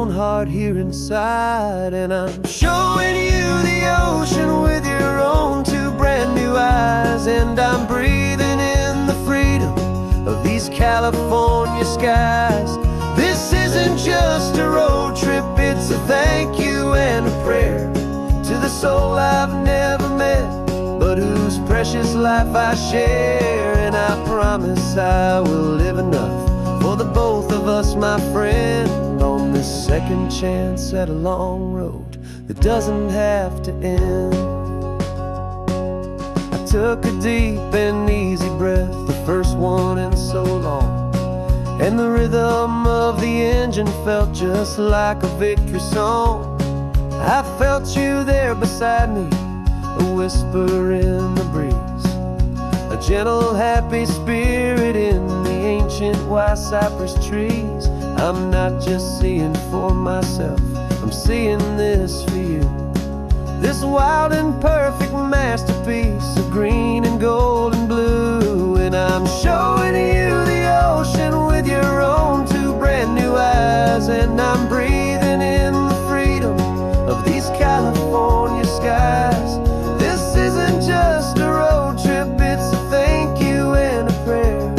own heart here inside. And I'm showing you the ocean with your own two brand new eyes. And I'm breathing in the freedom of these California skies. This isn't just a road trip, it's a thank you and a prayer to the soul I've never met, but whose precious life I share. And I promise I will live enough for the both of us, my friend, on this second chance at a long road that doesn't have to end. I took a deep and easy breath, the first one in so long, and the rhythm of the engine felt just like a victory song. I felt you there beside me, a whisper in the breeze, a gentle happy spirit in the ancient white cypress trees. I'm not just seeing for myself, I'm seeing this for you, this wild and perfect masterpiece of green and gold and blue. And I'm showing you the ocean with your own two brand new eyes. And I'm breathing in the freedom of these California skies. This isn't just a road trip, it's a thank you and a prayer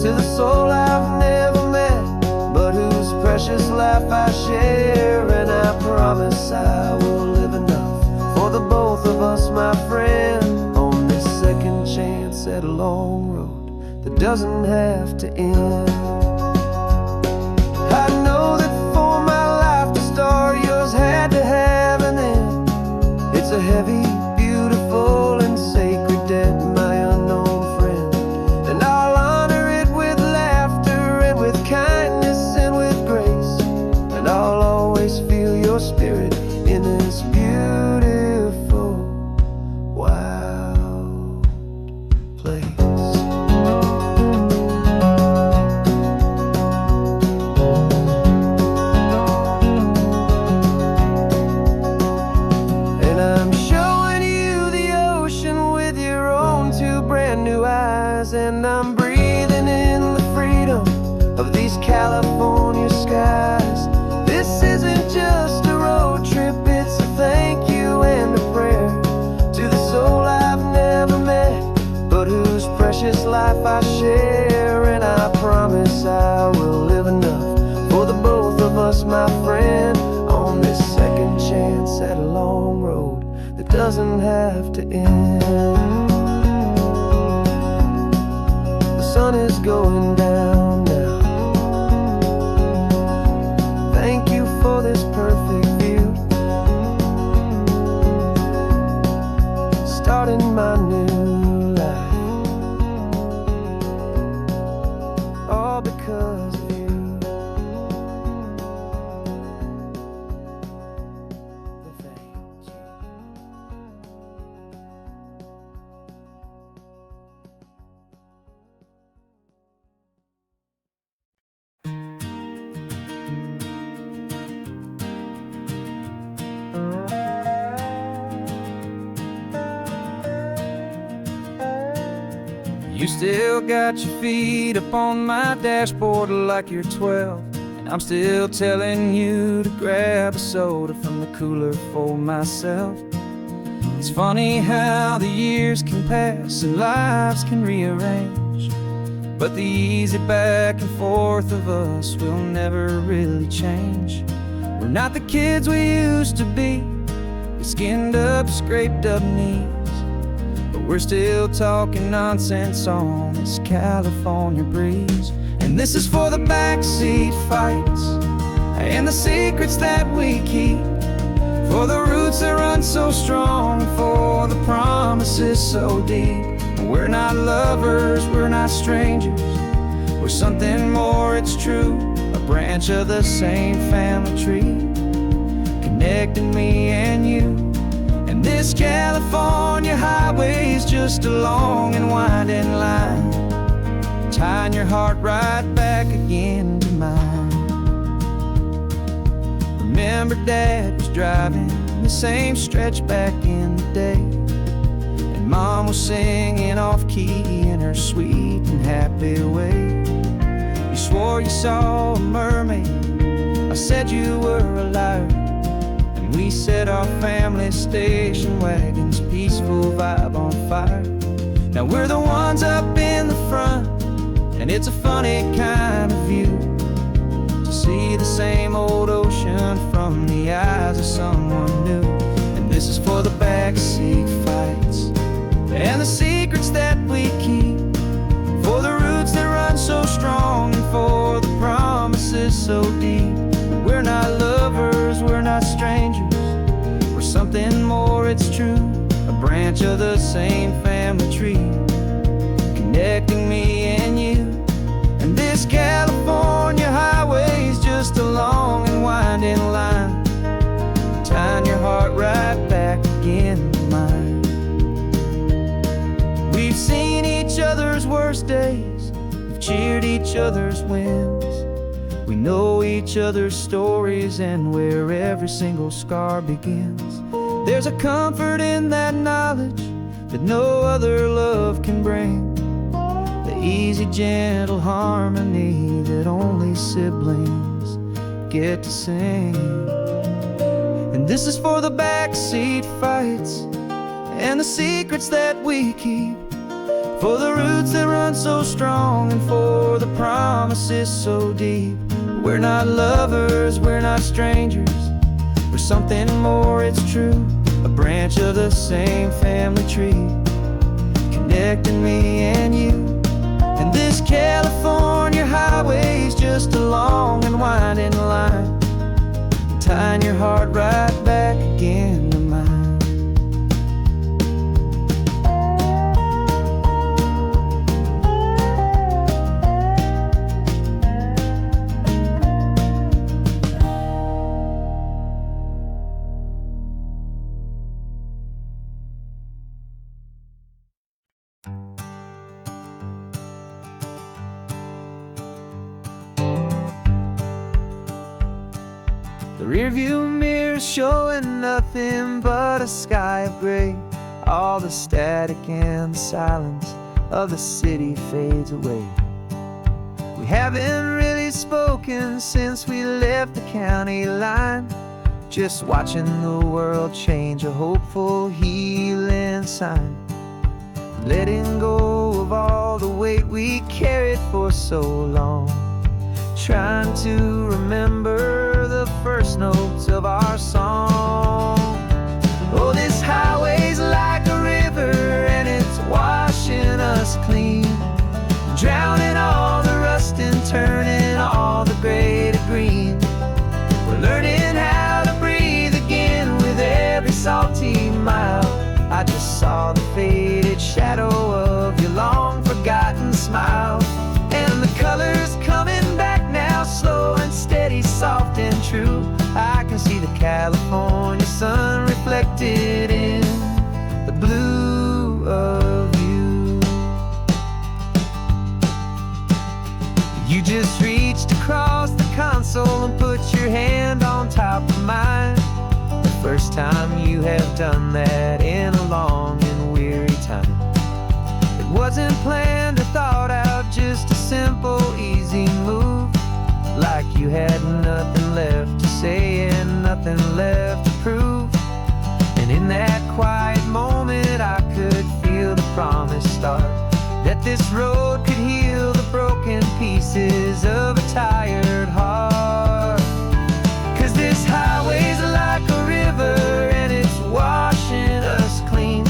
to the soul I've never met, but whose precious life I share. And I promise I will live enough for the both of us, my friend, on this second chance at a long road that doesn't have to end. I know that for my life to start, yours had to have an end. It's a heavy, beautiful, and sacred debt, my unknown friend, and I'll honor it with laughter and with kindness and with grace. And I'll always feel your spirit in this beautiful, wild place. And I'm showing you the ocean with your own two brand new eyes. And I'm breathing in the freedom of these California skies. This isn't just a road trip, it's a thank you and a prayer to the soul I've never met, but whose precious life I share. And I promise I will live enough for the both of us, my friend, on this second chance at a long road that doesn't have to end. The sun is going down now. Thank you for this perfect view, starting my new life, all because of you. Thank you. You still got your feet up on my dashboard like you're 12, and I'm still telling you to grab a soda from the cooler for myself. It's funny how the years can pass and lives can rearrange, but the easy back and forth of us will never really change. We're not the kids we used to be, with skinned up, scraped up knees, but we're still talking nonsense on this California breeze. And this is for the backseat fights and the secrets that we keep, for the roots that run so strong, for the promises so deep. We're not lovers, we're not strangers, we're something more, it's true, a branch of the same family tree, connecting me and you. And this California highway is just a long and winding line, tying your heart right back again to mine. Remember Dad was driving the same stretch back in the day, and Mom was singing off-key in her sweet and happy way. You swore you saw a mermaid, I said you were a liar, and we set our family station wagon's peaceful vibe on fire. Now we're the ones up in the front, and it's a funny kind of view to see the same old ocean from the eyes of someone new. And this is for the backseat fights and the secrets that we keep, for the roots that run so strong, and for the promises so deep. We're not lovers, we're not strangers, we're something more, it's true. A branch of the same family tree, connecting me and you. And this California highway's just a long and winding line, tying your heart right back again to mine. We've seen each other's worst days, we've cheered each other's wins. We know each other's stories and where every single scar begins. There's a comfort in that knowledge that no other love can bring, the easy, gentle harmony that only siblings get to sing. And this is for the backseat fights and the secrets that we keep, for the roots that run so strong, and for the promises so deep. We're not lovers, we're not strangers, we're something more, it's true. A branch of the same family tree, connecting me and you. And this California highway's just a long and winding line, tying your heart right back again to mine. The rearview mirror's showing nothing but a sky of gray. All the static and the silence of the city fades away. We haven't really spoken since we left the county line, just watching the world change, a hopeful healing sign. Letting go of all the weight we carried for so long, trying to remember the first notes of our song. Oh, this highway's like a river, and it's washing us clean, drowning all the rust and turning all the gray to green. We're learning how to breathe again with every salty mile. I just saw the faded shadow of your long forgotten smile, and the colors coming back now, slow and steady, soft and true. I can see the California sun reflected in the blue of you. You just reached across the console and put your hand on top of mine, the first time you have done that in a long and weary time. It wasn't planned or thought out, just a simple, easy move, like you had nothing left to say and nothing left to prove. And in that quiet moment I could feel the promise start, that this road could heal the broken pieces of a tired heart. 'Cause this highway's like a river, and it's washing us clean,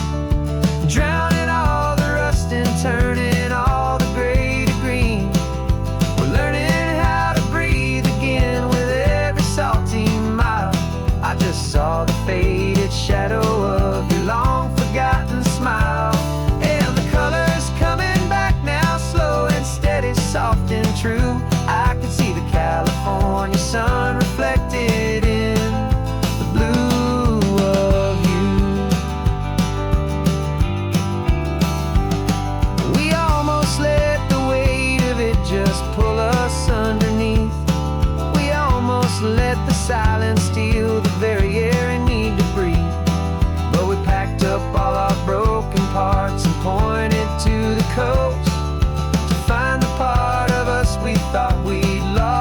drowning all the rust and turning all the gray to green. We're learning how to breathe again with every salty mile. I just saw the faded shadow of your long forgotten smile, and the colors coming back now, slow and steady, soft and true. I can see the California sun reflected in the blue of you. We almost let the weight of it just pull us underneath. We almost let the silence steal the very air I need to breathe. But we packed up all our broken parts and pointed to the coast to find the part of us we thought we'd lost.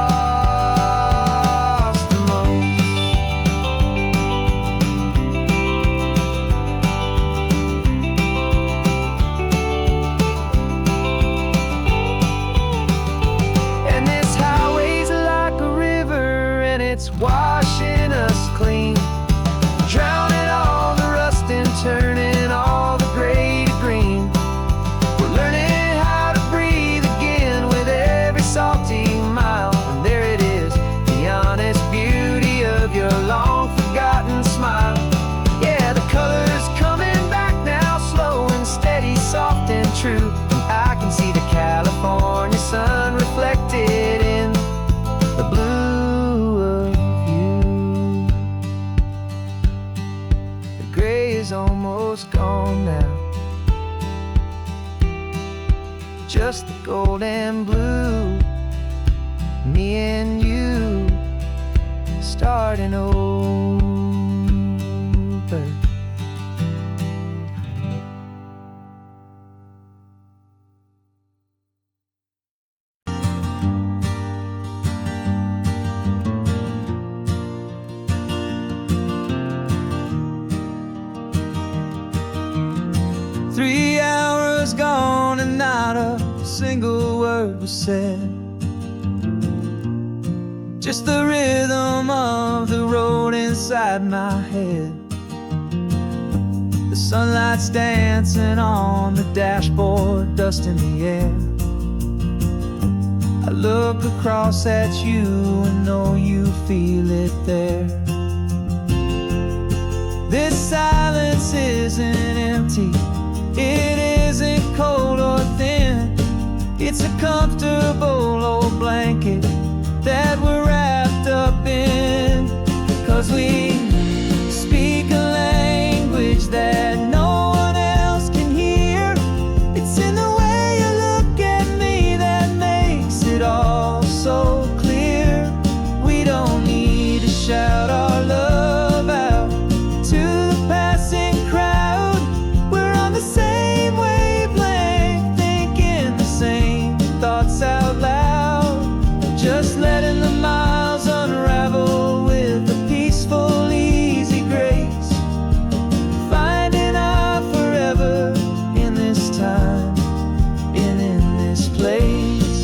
and it's washing us clean, drowning all the rust and turning all the gray to green. We're learning how to breathe again with every salty mile. And there it is, the honest beauty of your long forgotten smile. Yeah, the color's coming back now, slow and steady, soft and true. And I can see the California sun reflected in the blue of you. The gray is almost gone now, just the gold and blue. Me and you starting over. 3 hours gone and not a single word was said. Just the rhythm of the road inside my head. The sunlight's dancing on the dashboard, dust in the air. I look across at you and know you feel it there. This silence isn't empty, it isn't cold or thin. It's a comfortable old blanket that we're wrapped up in. 'Cause we speak a language that no one else can hear. It's in the way you look at me that makes it all so clear. We don't need to shout our love out to the passing crowd. We're on the same wavelength, thinking the same thoughts out loud. Just letting the miles unravel with a peaceful, easy grace. Finding our forever in this time and in this place.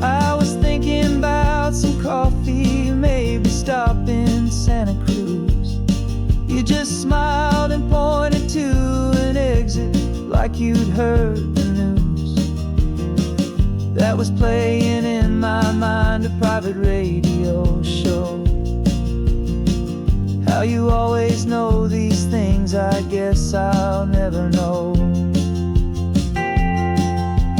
I was thinking about some coffee, maybe stop in Santa Cruz. You just smiled and pointed to an exit like you'd heard the news. That was playing in my mind, a private radio show. How you always know these things, I guess I'll never know.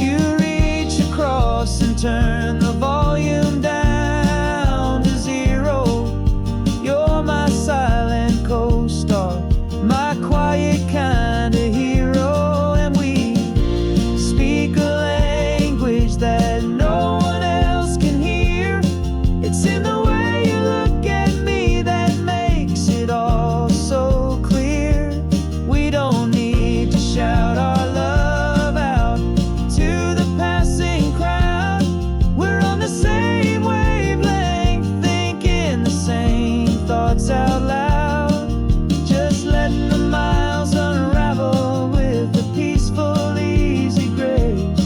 You reach across and turn the volume down to 0. You're my silent co-star, my quiet kind of hero. And we speak a language that no one else can hear. It's in the way you look at me that makes it all so clear. We don't need to shout our love out to the passing crowd. We're on the same wavelength, thinking the same thoughts out loud. Just letting the miles unravel with a peaceful, easy grace.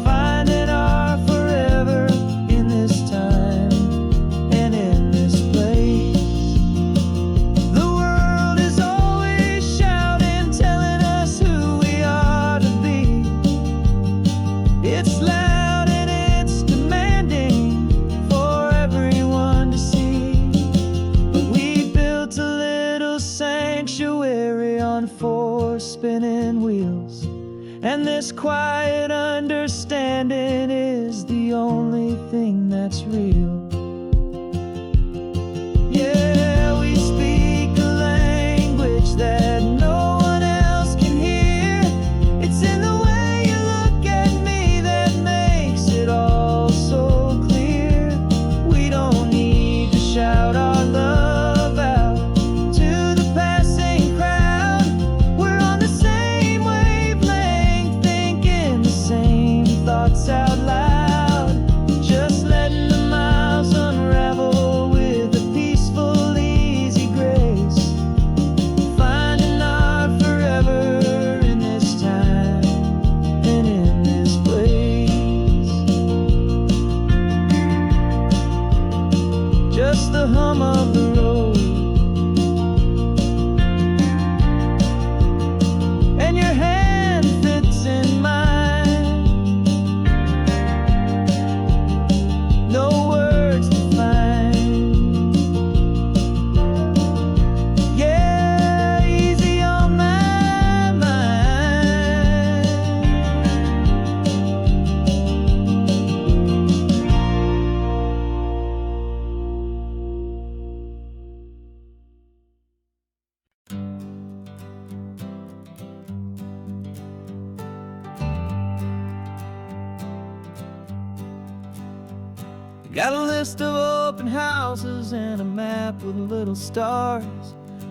Finding our forever in this time and in this place. The world is always shouting, telling us who we are to be. It's loud and it's demanding for everyone to see. But we built a little sanctuary on 4 spinning wheels, and this quiet understanding is the only thing that's real. Yeah, we speak a language that no one else can hear. It's in the way you look at me that makes it all so clear. We don't need to shout our love out to the passing crowd. We're on the same wavelength, thinking the same thoughts out loud. Just letting the miles hum of the road. And your hand fits in mine. No words to find. Yeah, easy on my mind. Got a list of open houses and a map with little stars.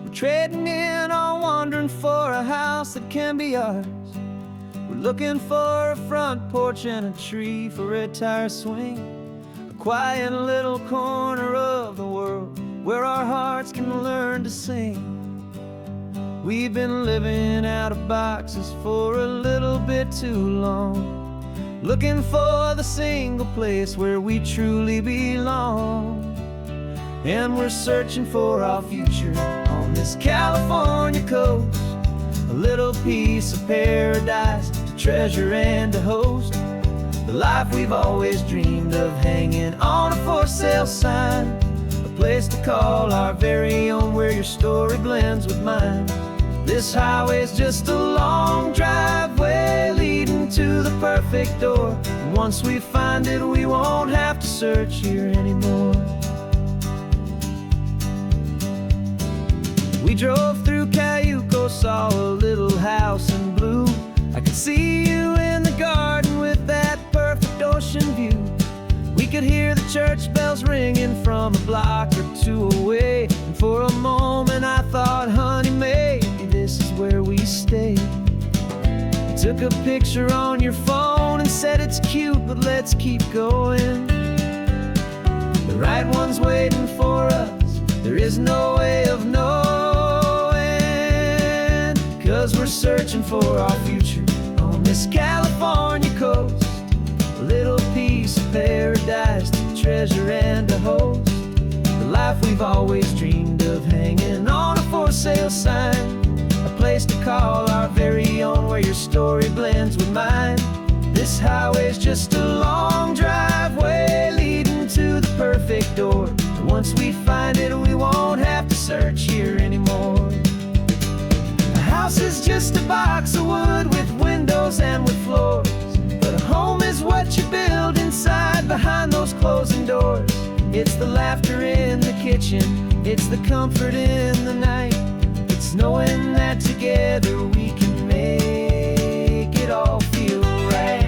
We're trading in or wandering for a house that can be ours. We're looking for a front porch and a tree for a tire swing. A quiet little corner of the world where our hearts can learn to sing. We've been living out of boxes for a little bit too long, looking for the single place where we truly belong. And we're searching for our future on this California coast, a little piece of paradise to treasure and to host. The life we've always dreamed of, hanging on a for sale sign, a place to call our very own where your story blends with mine. This highway's just a long driveway leading to the perfect door. And once we find it, we won't have to search here anymore. We drove through Cayuco, saw a little house in blue. I could see you in the garden with that perfect ocean view. We could hear the church bells ringing from a block or two away. And for a moment I thought, honey, maybe this is where we stay. You took a picture on your phone and said it's cute, but let's keep going. The right one's waiting for us, there is no way of knowing. 'Cause we're searching for our future on this California coast, a little piece of paradise to treasure and to host. The life we've always dreamed of, hanging on a for sale sign, a place to call our very own where your story blends with mine. This highway's just a long driveway leading to the perfect door. And once we find it, we won't have to search here anymore. A house is just a box of wood with windows and with floors, but a home is what you build inside behind those closing doors. It's the laughter in the kitchen, it's the comfort in the night. It's knowing that together we can make it all feel right.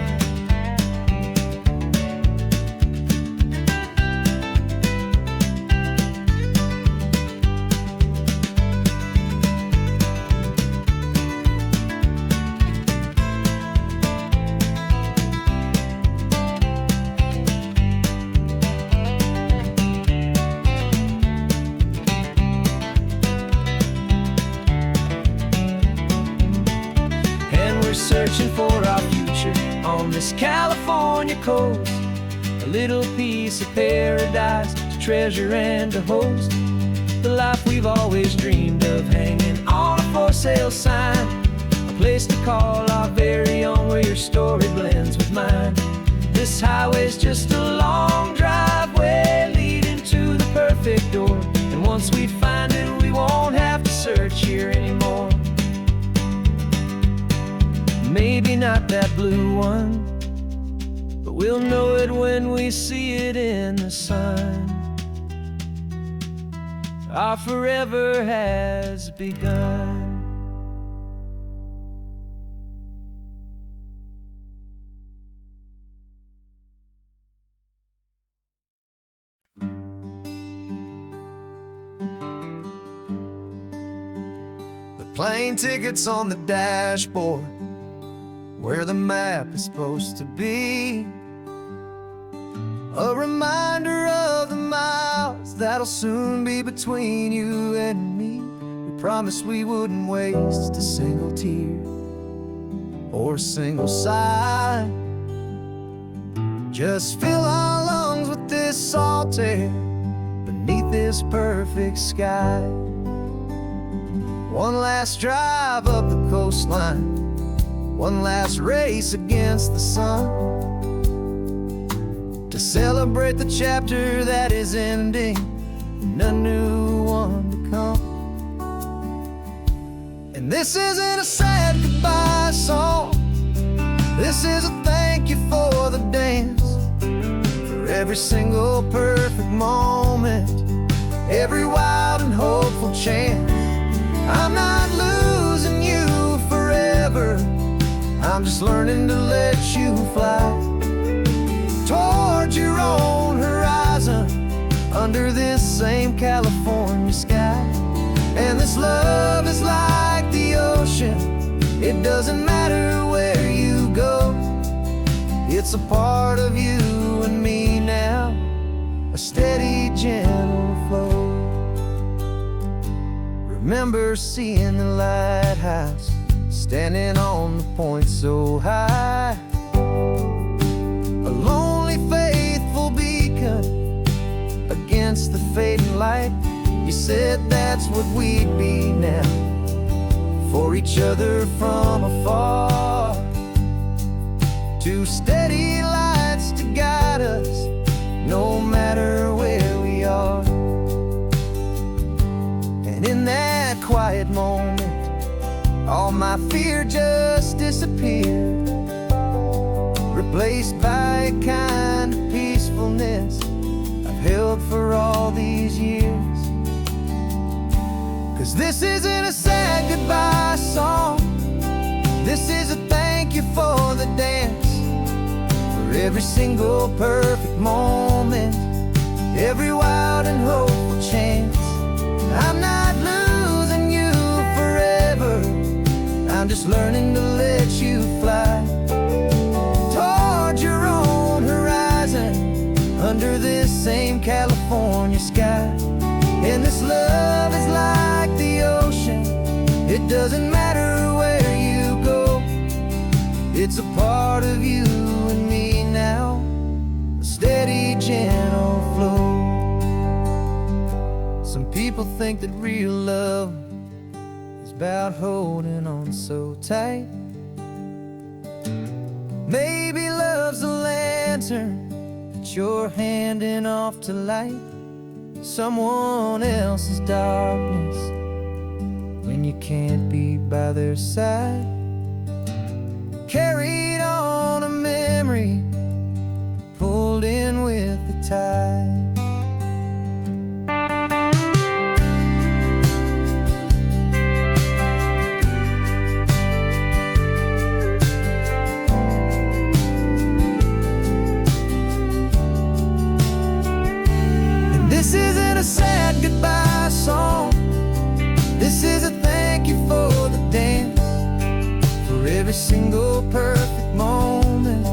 Searching for our future on this California coast, a little piece of paradise to treasure and to host. The life we've always dreamed of, hanging on a for sale sign, a place to call our very own where your story blends with mine. This highway's just a long driveway leading to the perfect door. And once we find it, we won't have to search here anymore. Maybe not that blue one, but we'll know it when we see it in the sun. Our forever has begun. The plane ticket's on the dashboard, where the map is supposed to be. A reminder of the miles that'll soon be between you and me. We promised we wouldn't waste a single tear or a single sigh. Just fill our lungs with this salt air beneath this perfect sky. One last drive up the coastline, one last race against the sun, to celebrate the chapter that is ending and a new one to come. And this isn't a sad goodbye song, this is a thank you for the dance, for every single perfect moment, every wild and hopeful chance. I'm not losing you forever, I'm just learning to let you fly towards your own horizon, under this same California sky. And this love is like the ocean, it doesn't matter where you go, it's a part of you and me now, a steady, gentle flow. Remember seeing the lighthouse, standing on the point so high, a lonely, faithful beacon against the fading light. You said that's what we'd be now, for each other from afar. Two steady lights to guide us, no matter where we are. And in that quiet moment, all my fear just disappeared, replaced by a kind of peacefulness I've held for all these years. 'Cause this isn't a sad goodbye song, this is a thank you for the dance, for every single perfect moment, every wild and hopeful chance. I'm not losing you forever, I'm just learning to let you fly towards your own horizon, under this same California sky. And this love is like the ocean, it doesn't matter where you go, it's a part of you and me now, a steady, gentle flow. Some people think that real love is about holding on so tight. Maybe love's a lantern that you're handing off to light someone else's darkness when you can't be by their side. Carried on a memory, pulled in with the tide. This isn't a sad goodbye song, this is a thank you for the dance, for every single perfect moment,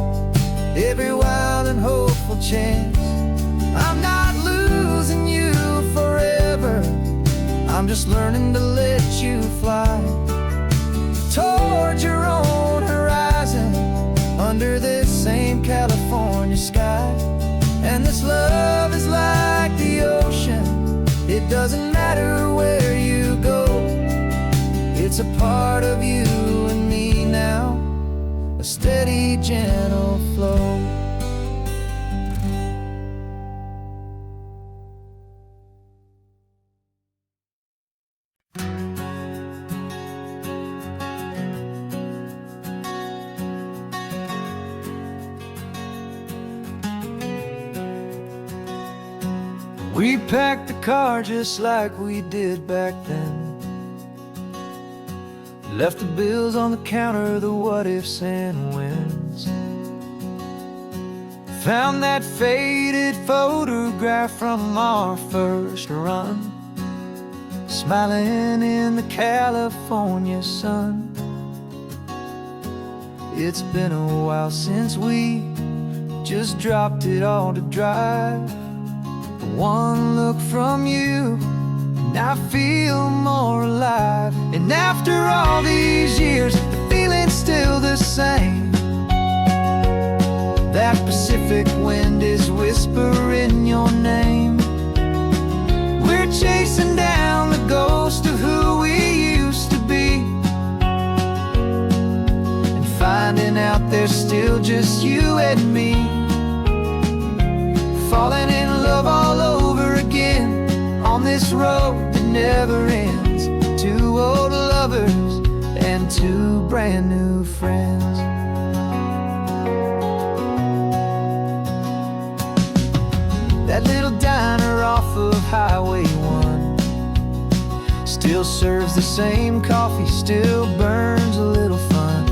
every wild and hopeful chance. I'm not losing you forever, I'm just learning to let you fly towards your own horizon, under this same California sky. And this love is like the ocean, it doesn't matter where you go, it's a part of you and me now, a steady, gentle flow. We packed the car just like we did back then, left the bills on the counter, the what ifs and whens. Found that faded photograph from our first run, smiling in the California sun. It's been a while since we just dropped it all to drive. One look from you and I feel more alive. And after all these years, the feeling's still the same. That Pacific wind is whispering your name. there's still just you and me, falling in love all over again on this road that never ends. Two old lovers and two brand new friends. That little diner off of Highway 1 still serves the same coffee, still burns a little fun.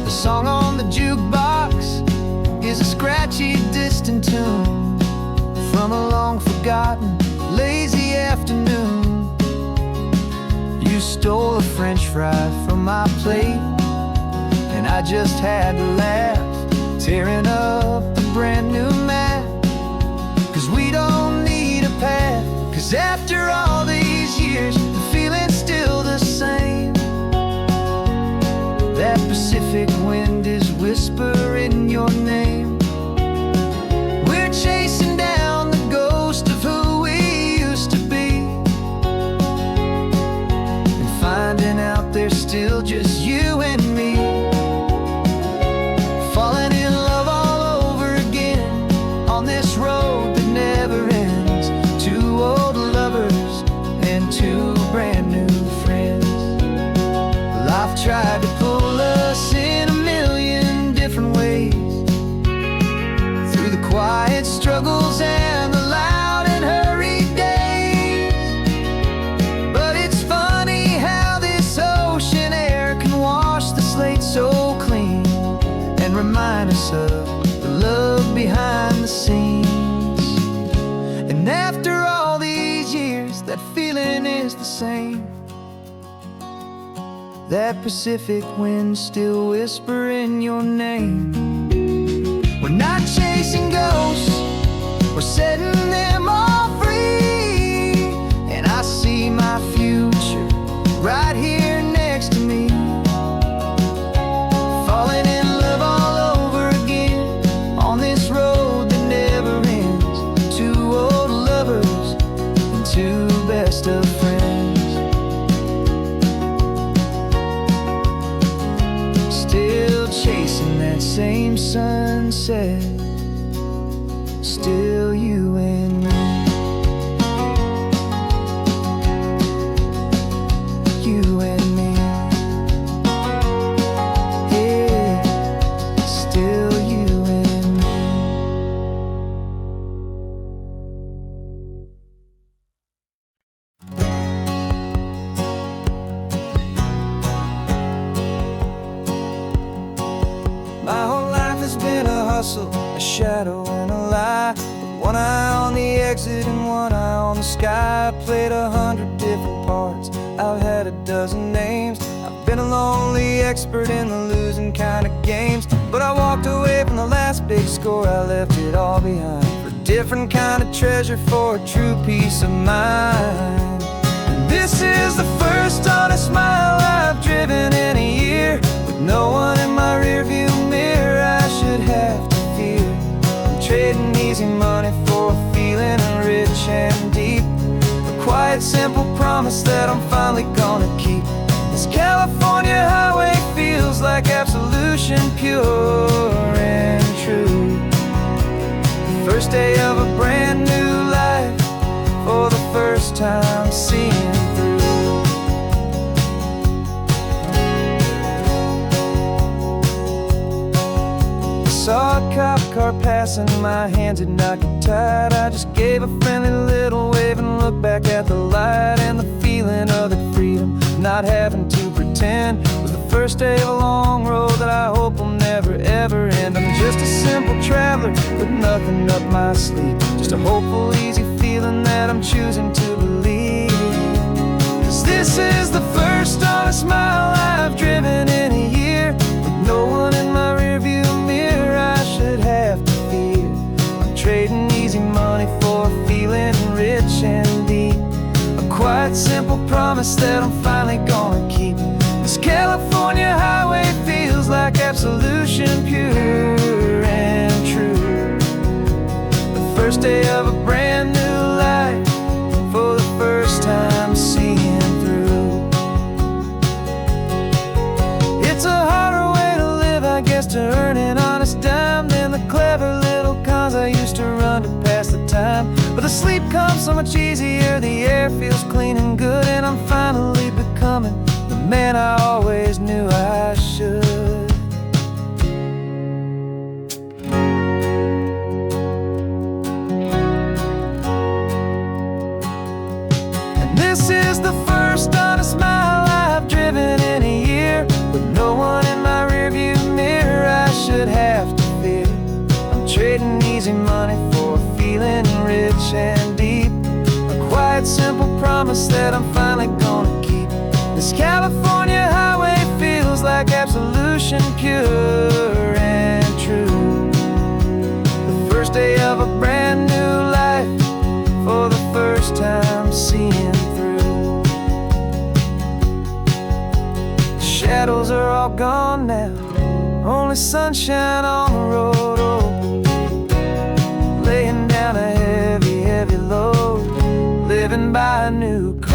The song on the jukebox is a scratchy, distant tune from a long forgotten, lazy afternoon. You stole a French fry from my plate, and I just had to laugh, tearing up a brand new map. 'Cause we don't need a path, 'cause after all these years, the feeling's still the same. That Pacific wind is whispering your name. We're chasing down the ghost of who we used to be, and finding out there's still just you and me, falling in love all over again on this road that never ends. Two old lovers and two brand new friends. Life tried to pull us in a million different ways, through the quiet struggles and the loud and hurried days. But it's funny how this ocean air can wash the slate so clean and remind us of the love behind the scenes. And after all these years, that feeling is the same. That Pacific wind still whispering your name. We're not chasing ghosts, we're setting them all free. And I see my future right here next to me, falling in love all over again on this road that never ends. Two old lovers and two best of friends, still chasing that same sunset, still you and me. You and me. Yeah, still you and me. My whole life has been a hustle, a shadow and a lie, with one eye on the exit and one eye on the sky. I played 100 different parts, I've had a dozen names. I've been a lonely expert in the losing kind of games, but I walked away from the last big score, I left it all behind for a different kind of treasure, for a true peace of mind. And this is the first honest mile I've driven in a year, with no one in my rearview mirror I should have to fear. I'm trading easy money for a feeling rich and deep, a quiet, simple promise that I'm finally gonna keep. This California highway feels like absolution, pure and true. The first day of a brand new life, for the first time seeing through. Saw a cop car passing, my hands had not got tied. I just gave a friendly little wave and looked back at the light, and the feeling of the freedom, not having to pretend, was the first day of a long road that I hope will never ever end. I'm just a simple traveler with nothing up my sleeve, just a hopeful, easy feeling that I'm choosing to believe. 'Cause this is the first honest mile I've driven in a year, with no one in my rearview mirror I should have to fear. I'm trading easy money for a feeling rich and deep, a quiet, simple promise that I'm finally gonna keep. This California highway feels like absolution, pure and true. The first day of a brand new life, for the first time seeing through. It's a hard so much easier, the air feels clean and good, and I'm finally becoming the man I always knew I should. And this is the first honest mile I've driven in a year, with no one in my rearview mirror I should have to fear. I'm trading easy money for a feeling rich and deep, a quiet, simple promise that I'm finally gonna keep. This California highway feels like absolution, pure and true. The first day of a brand new life, for the first time seeing through. The shadows are all gone now, only sunshine on the road. Oh, laying down a heavy, heavy load, living by a new code.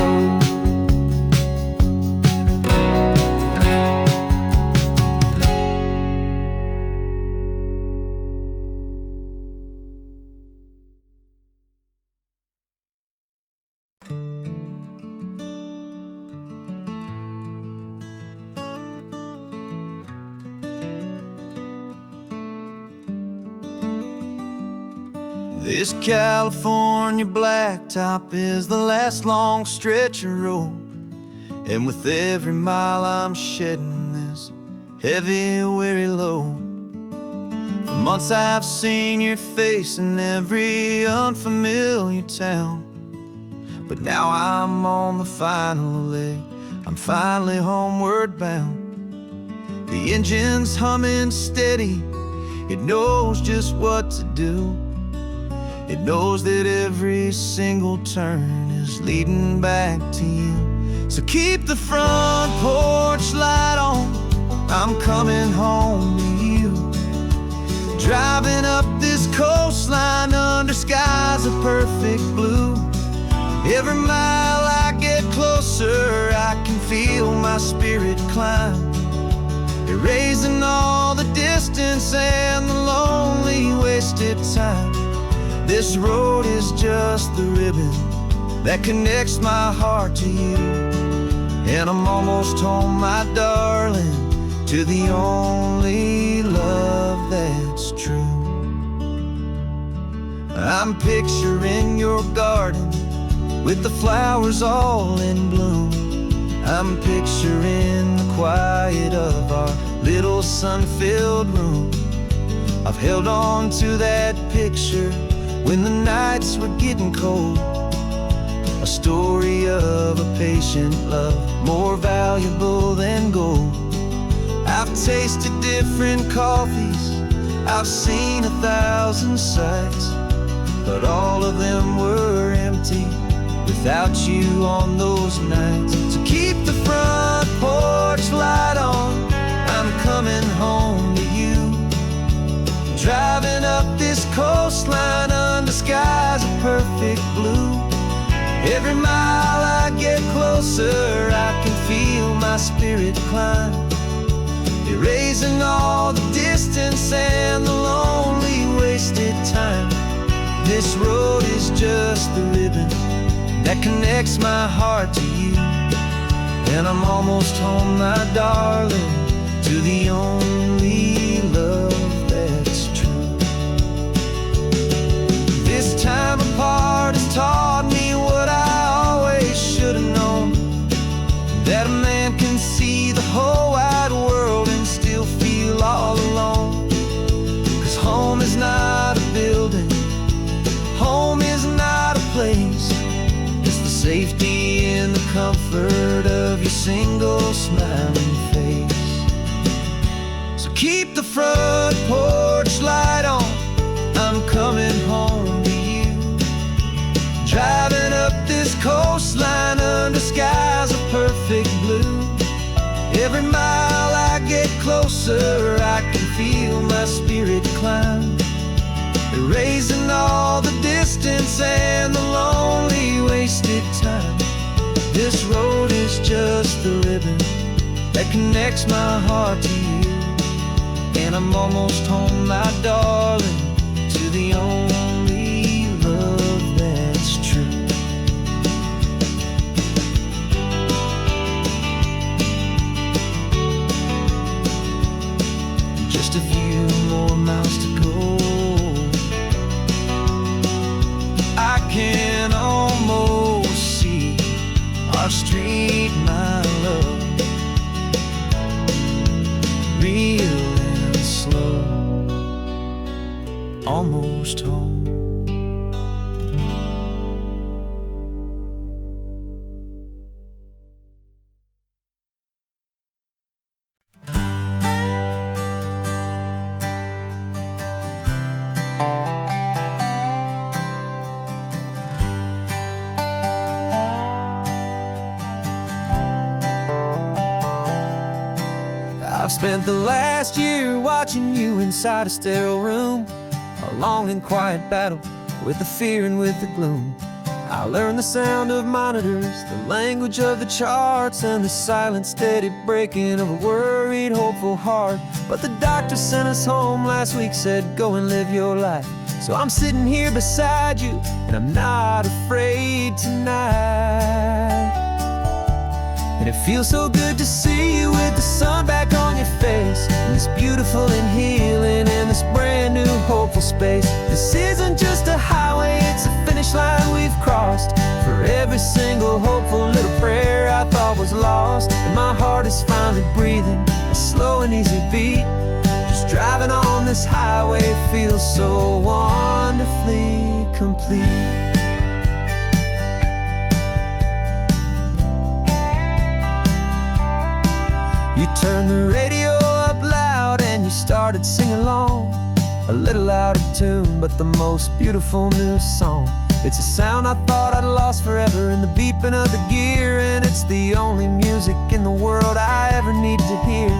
This California blacktop is the last long stretch of road, and with every mile I'm shedding this heavy, weary load. For months I've seen your face in every unfamiliar town, but now I'm on the final leg, I'm finally homeward bound. The engine's humming steady, it knows just what to do. It knows that every single turn is leading back to you. So keep the front porch light on, I'm coming home to you. Driving up this coastline under skies of perfect blue. Every mile I get closer, I can feel my spirit climb, erasing all the distance and the lonely wasted time. This road is just the ribbon that connects my heart to you, and I'm almost home, my darling, to the only love that's true. I'm picturing your garden with the flowers all in bloom. I'm picturing the quiet of our little sun-filled room. I've held on to that picture when the nights were getting cold, a story of a patient love, more valuable than gold. I've tasted different coffees, I've seen 1,000 sights, but all of them were empty without you on those nights. So keep the front porch light on, I'm coming home to you. Driving up this coastline under skies of perfect blue. Every mile I get closer, I can feel my spirit climb, erasing all the distance and the lonely wasted time. This road is just the ribbon that connects my heart to you, and I'm almost home, my darling, to the only love that's true. This time apart has taught me what I always should have known, that a man can see the whole wide world and still feel all alone. 'Cause home is not a building, home is not a place, it's the safety and the comfort of your single smiling face. So keep the front porch light on, I'm coming home to you. Driving up this coastline under skies of perfect blue. Every mile I get closer, I can feel my spirit climb, erasing all the distance and the lonely wasted time. This road is just the ribbon that connects my heart to you, and I'm almost home, my darling, to the only love that's true. almost home. I've spent the last year watching you inside a sterile room, a long and quiet battle with the fear and with the gloom. I learned the sound of monitors, the language of the charts, and the silent, steady breaking of a worried, hopeful heart. But the doctor sent us home last week, said go and live your life. So I'm sitting here beside you, and I'm not afraid tonight. And it feels so good to see you with the sun back on your face, and this beautiful and healing in this brand new hopeful space. This isn't just a highway, it's a finish line we've crossed. For every single hopeful little prayer I thought was lost, and my heart is finally breathing a slow and easy beat. Just driving on this highway feels so wonderfully complete. You turned the radio up loud and you started singing along, a little out of tune, but the most beautiful new song. It's a sound I thought I'd lost forever in the beeping of the gear, and it's the only music in the world I ever need to hear.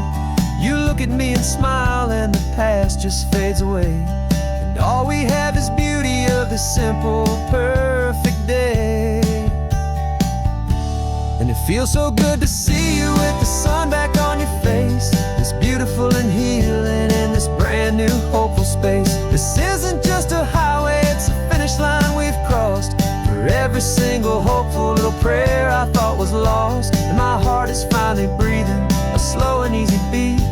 You look at me and smile, and the past just fades away, and all we have is beauty of this simple, perfect day. And it feels so good to see you with the sun back on your face, this beautiful and healing in this brand new hopeful space. This isn't just a highway, it's a finish line we've crossed. For every single hopeful little prayer I thought was lost, and my heart is finally breathing a slow and easy beat.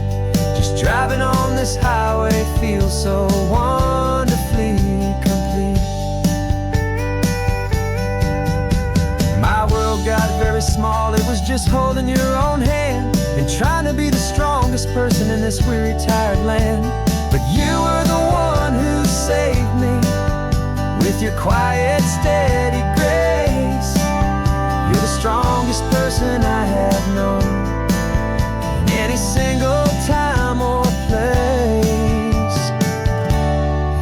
Just driving on this highway feels so wonderfully complete. My world got very small, it was just holding your own hand and trying to be the strongest person in this weary, tired land. But you were the one who saved me with your quiet, steady grace. You're the strongest person I have known in any single time or place.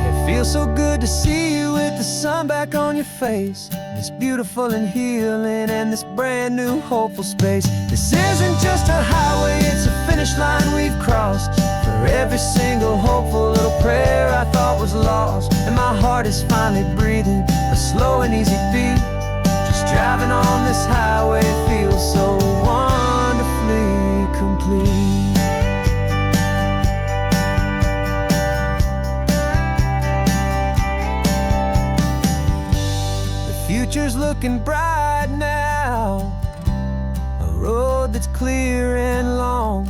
It feels so good to see you with the sun back on your face, this beautiful and healing and this brand new hopeful space. This isn't just a highway, it's a finish line we've crossed. For every single hopeful little prayer I thought was lost, and my heart is finally breathing a slow and easy beat. Just driving on this highway feels so wonderfully complete. Future's looking bright now, a road that's clear and long.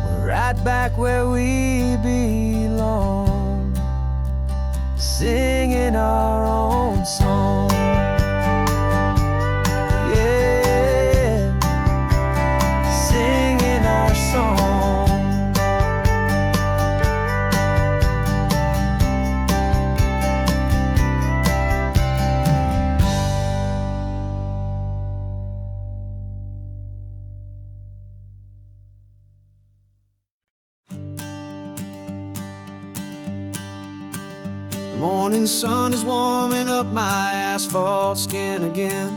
We're right back where we belong, singing our own song. Yeah, singing our song. The morning sun is warming up my asphalt skin again.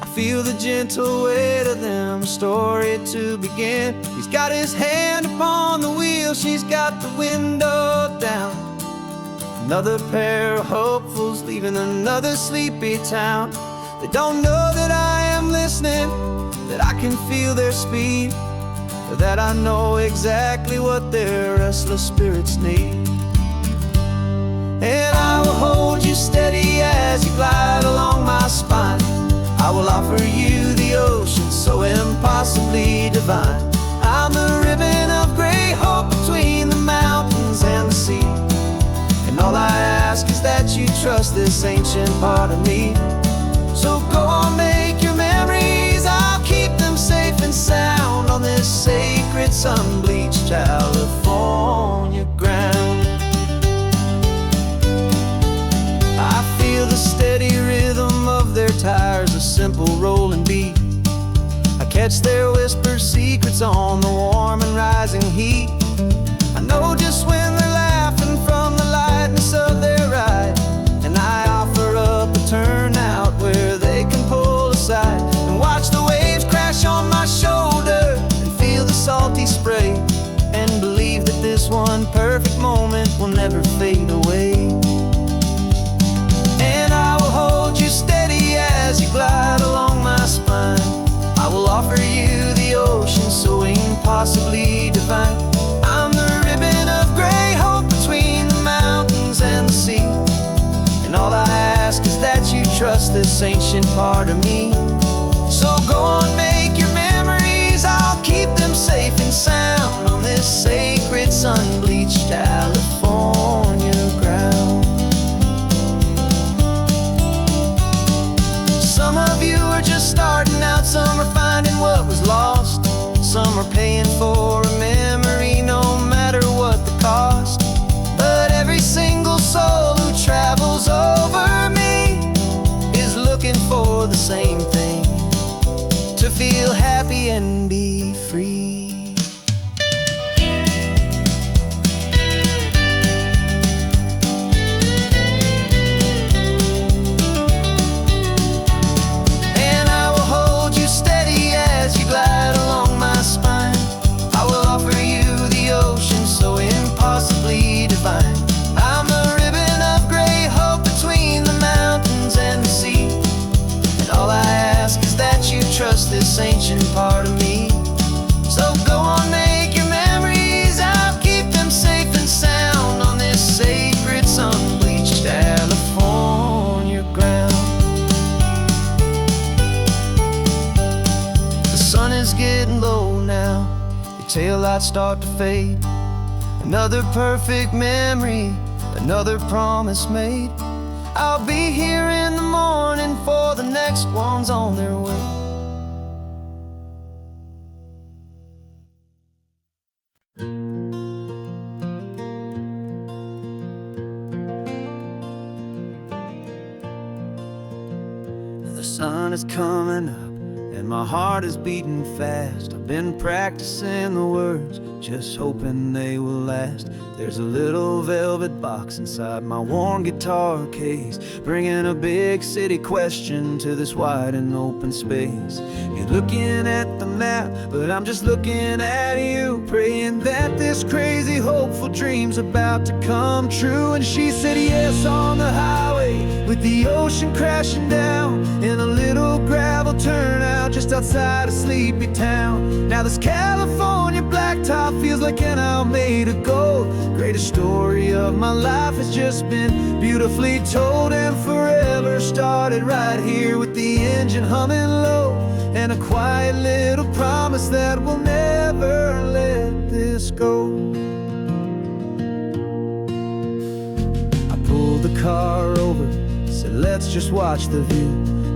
I feel the gentle weight of them, a story to begin. He's got his hand upon the wheel, she's got the window down. Another pair of hopefuls leaving another sleepy town. They don't know that I am listening, that I can feel their speed, or that I know exactly what their restless spirits need. And I will hold you steady as you glide along my spine. I will offer you the ocean so impossibly divine. I'm the ribbon of great hope between the mountains and the sea, and all I ask is that you trust this ancient part of me. So go on, make your memories, I'll keep them safe and sound on this sacred sun-bleached California ground. catch their whispered secrets on the warm and rising heat. I know just when they're laughing from the lightness of their ride, and I offer up a turnout where they can pull aside and watch the waves crash on my shoulder and feel the salty spray, and believe that this one perfect moment will never fade away. And I will hold you steady as you glide along my spine. I will offer you the ocean so impossibly divine. I'm the ribbon of gray hope between the mountains and the sea, and all I ask is that you trust this ancient part of me. So go on, make your memories, I'll keep them safe and sound on this sacred sun-bleached California ground. Some of you are just starting out, some are finding what was lost, some are paying for a memory no matter what the cost. But every single soul who travels over me is looking for the same thing: to feel happy and be free. And I will hold you steady as you glide along my spine. I will offer you the ocean so impossibly divine. I'm the ribbon of gray hope between the mountains and the sea, and all I ask is that you trust this ancient part of me. So go on, make your memories, I'll keep them safe and sound on this sacred sun-bleached California ground. The sun is getting low now, your taillights start to fade. Another perfect memory, another promise made. I'll be here in the morning for the next ones on their way. The sun is coming up and my heart is beating fast. I've been practicing the words, just hoping they will last. There's a little velvet box inside my worn guitar case, bringing a big city question to this wide and open space. You're looking at the map, but I'm just looking at you, praying that this crazy hopeful dream's about to come true. And she said yes on the highway with the ocean crashing down in a little gravel turnout just outside a sleepy town. Now this California blacktop feels like an Alameda gold. Greatest story of my life has just been beautifully told, and forever started right here with the engine humming low, and a quiet little promise that we'll never let this go. I pulled the car over, said let's just watch the view.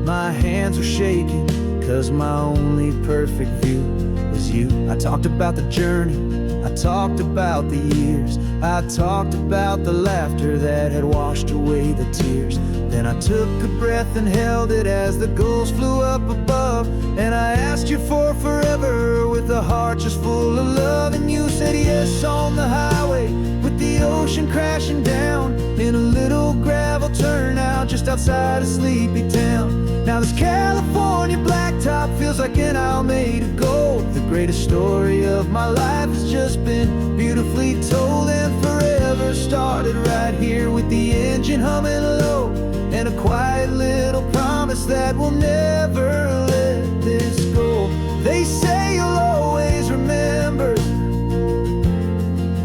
My hands were shaking, cause my only perfect view was you. I talked about the journey, I talked about the years, I talked about the laughter that had washed away the tears. Then I took a breath and held it as the gulls flew up above, and I asked you for forever with a heart just full of love. And you said yes on the highway with the ocean crashing down in a little gravel turnout just outside a sleepy town. Now this California blacktop feels like an Alameda gold. The greatest story of my life has just been beautifully told, and forever started right here with the engine humming low, and a quiet little promise that we'll never let this go. They say you'll always remember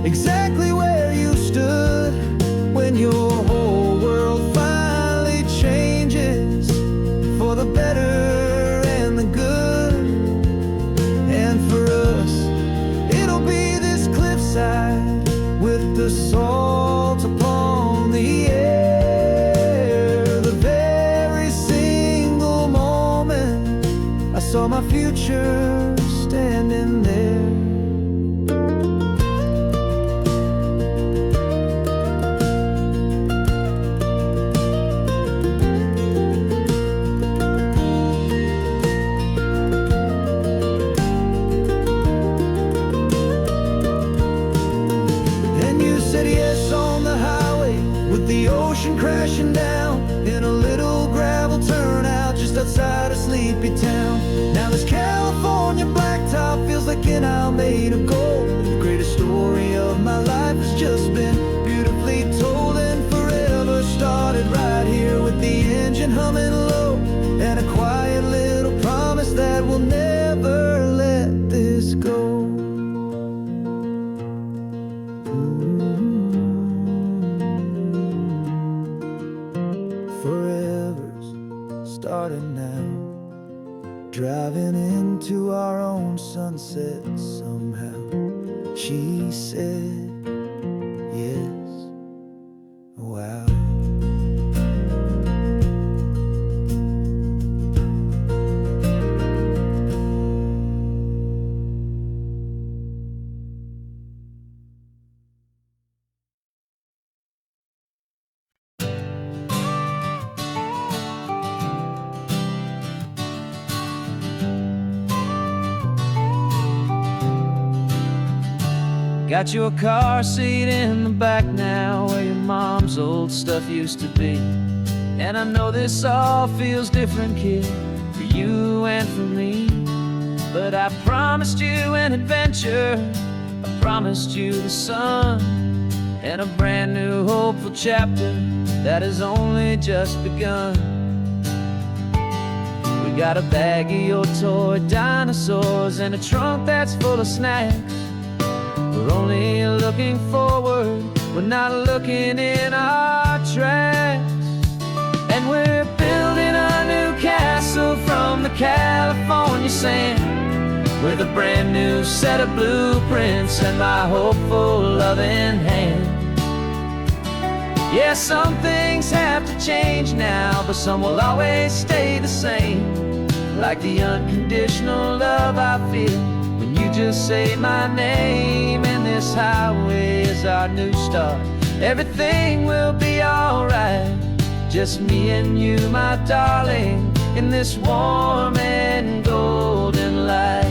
exactly where you stood when your whole world finally changes for the better and the good. And for us, it'll be this cliffside with the salt upon the air. The very single moment I saw my future standing there. said yes on the highway, with the ocean crashing down in a little gravel turnout just outside a sleepy town. Now this California blacktop feels like an isle made of gold. The greatest story of my life has just been beautifully told, and forever started right here with the engine humming low, and a quiet little promise that we'll never let this go. Forever's starting now, driving into our own sunset somehow. She said yes, wow. Got your car seat in the back now, where your mom's old stuff used to be. And I know this all feels different, kid, for you and for me. But I promised you an adventure, I promised you the sun, and a brand new hopeful chapter that has only just begun. We got a bag of your toy dinosaurs and a trunk that's full of snacks. We're only looking forward, we're not looking in our tracks. And we're building a new castle from the California sand, with a brand new set of blueprints and my hopeful loving hand. Yeah, some things have to change now, but some will always stay the same. Like the unconditional love I feel when you just say my name, and this highway is our new start. Everything will be alright, just me and you, my darling, in this warm and golden light.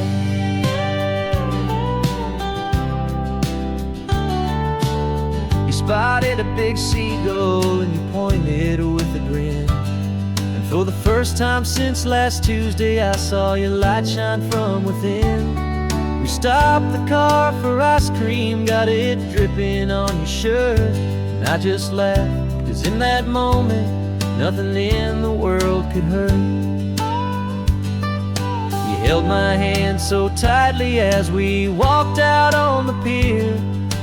You spotted a big seagull and you pointed with a grin, and for the first time since last Tuesday I saw your light shine from within. We stopped the car for ice cream, got it dripping on your shirt, and I just laughed, 'cause in that moment nothing in the world could hurt. You held my hand so tightly as we walked out on the pier,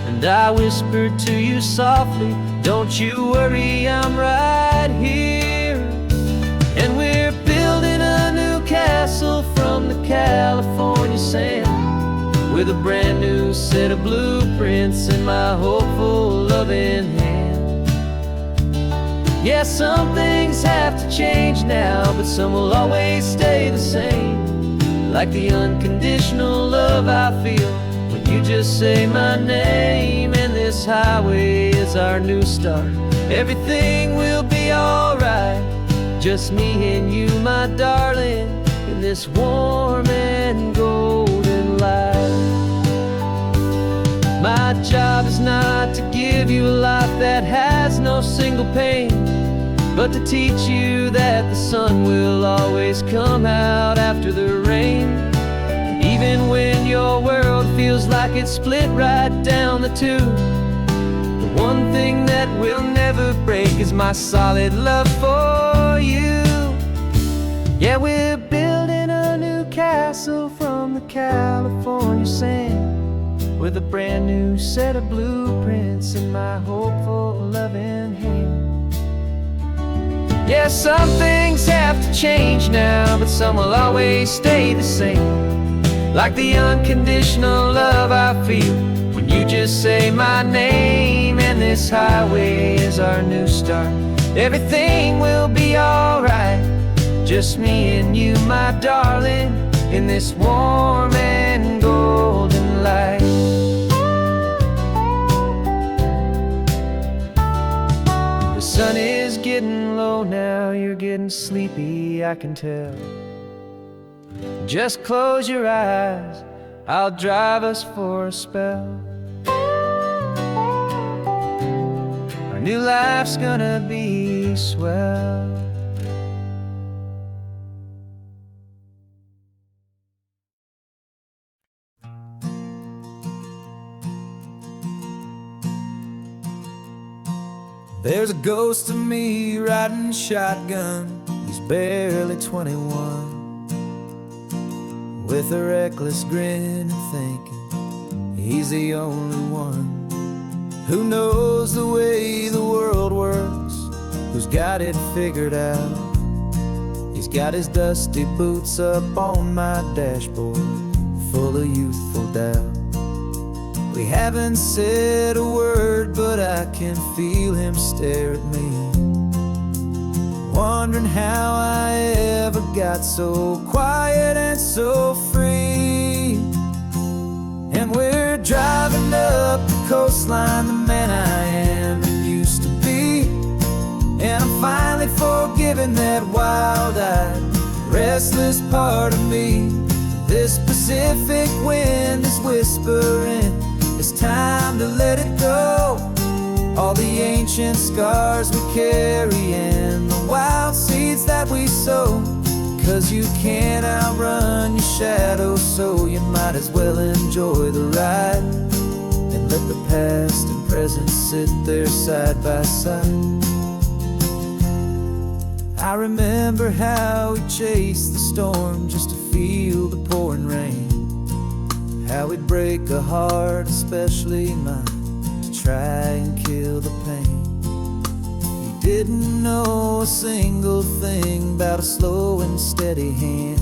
and I whispered to you softly, don't you worry, I'm right here. And we're building a new castle from the California sand, with a brand new set of blueprints in my hopeful loving hand. Yeah, some things have to change now, but some will always stay the same. Like the unconditional love I feel when you just say my name, and this highway is our new start. Everything will be alright, just me and you, my darling, in this warm and golden light. My job is not to give you a life that has no single pain, but to teach you that the sun will always come out after the rain. Even when your world feels like it's split right down the two, the one thing that will never break is my solid love for you. Yeah, we're building a new castle from the California sand, with a brand new set of blueprints in my hopeful loving hand. Yeah, some things have to change now, but some will always stay the same. Like the unconditional love I feel when you just say my name, and this highway is our new start. Everything will be alright, just me and you, my darling, in this warm and golden light. The sun is getting low now, you're getting sleepy, I can tell. Just close your eyes, I'll drive us for a spell. our new life's gonna be swell. There's a ghost of me riding shotgun. He's barely 21, with a reckless grin and thinking he's the only one who knows the way the world works, who's got it figured out. He's got his dusty boots up on my dashboard, full of youthful doubt. We haven't said a word, but I can feel him stare at me, wondering how I ever got so quiet and so free. And we're driving up the coastline, the man I am and used to be. And I'm finally forgiving that wild-eyed, restless part of me. This Pacific wind is whispering, it's time to let it go. All the ancient scars we carry and the wild seeds that we sow. 'Cause you can't outrun your shadow, so you might as well enjoy the ride and let the past and present sit there side by side. I remember how we chased the storm just to feel the pouring rain, how we'd break a heart, especially mine, to try and kill the pain. He didn't know a single thing about a slow and steady hand.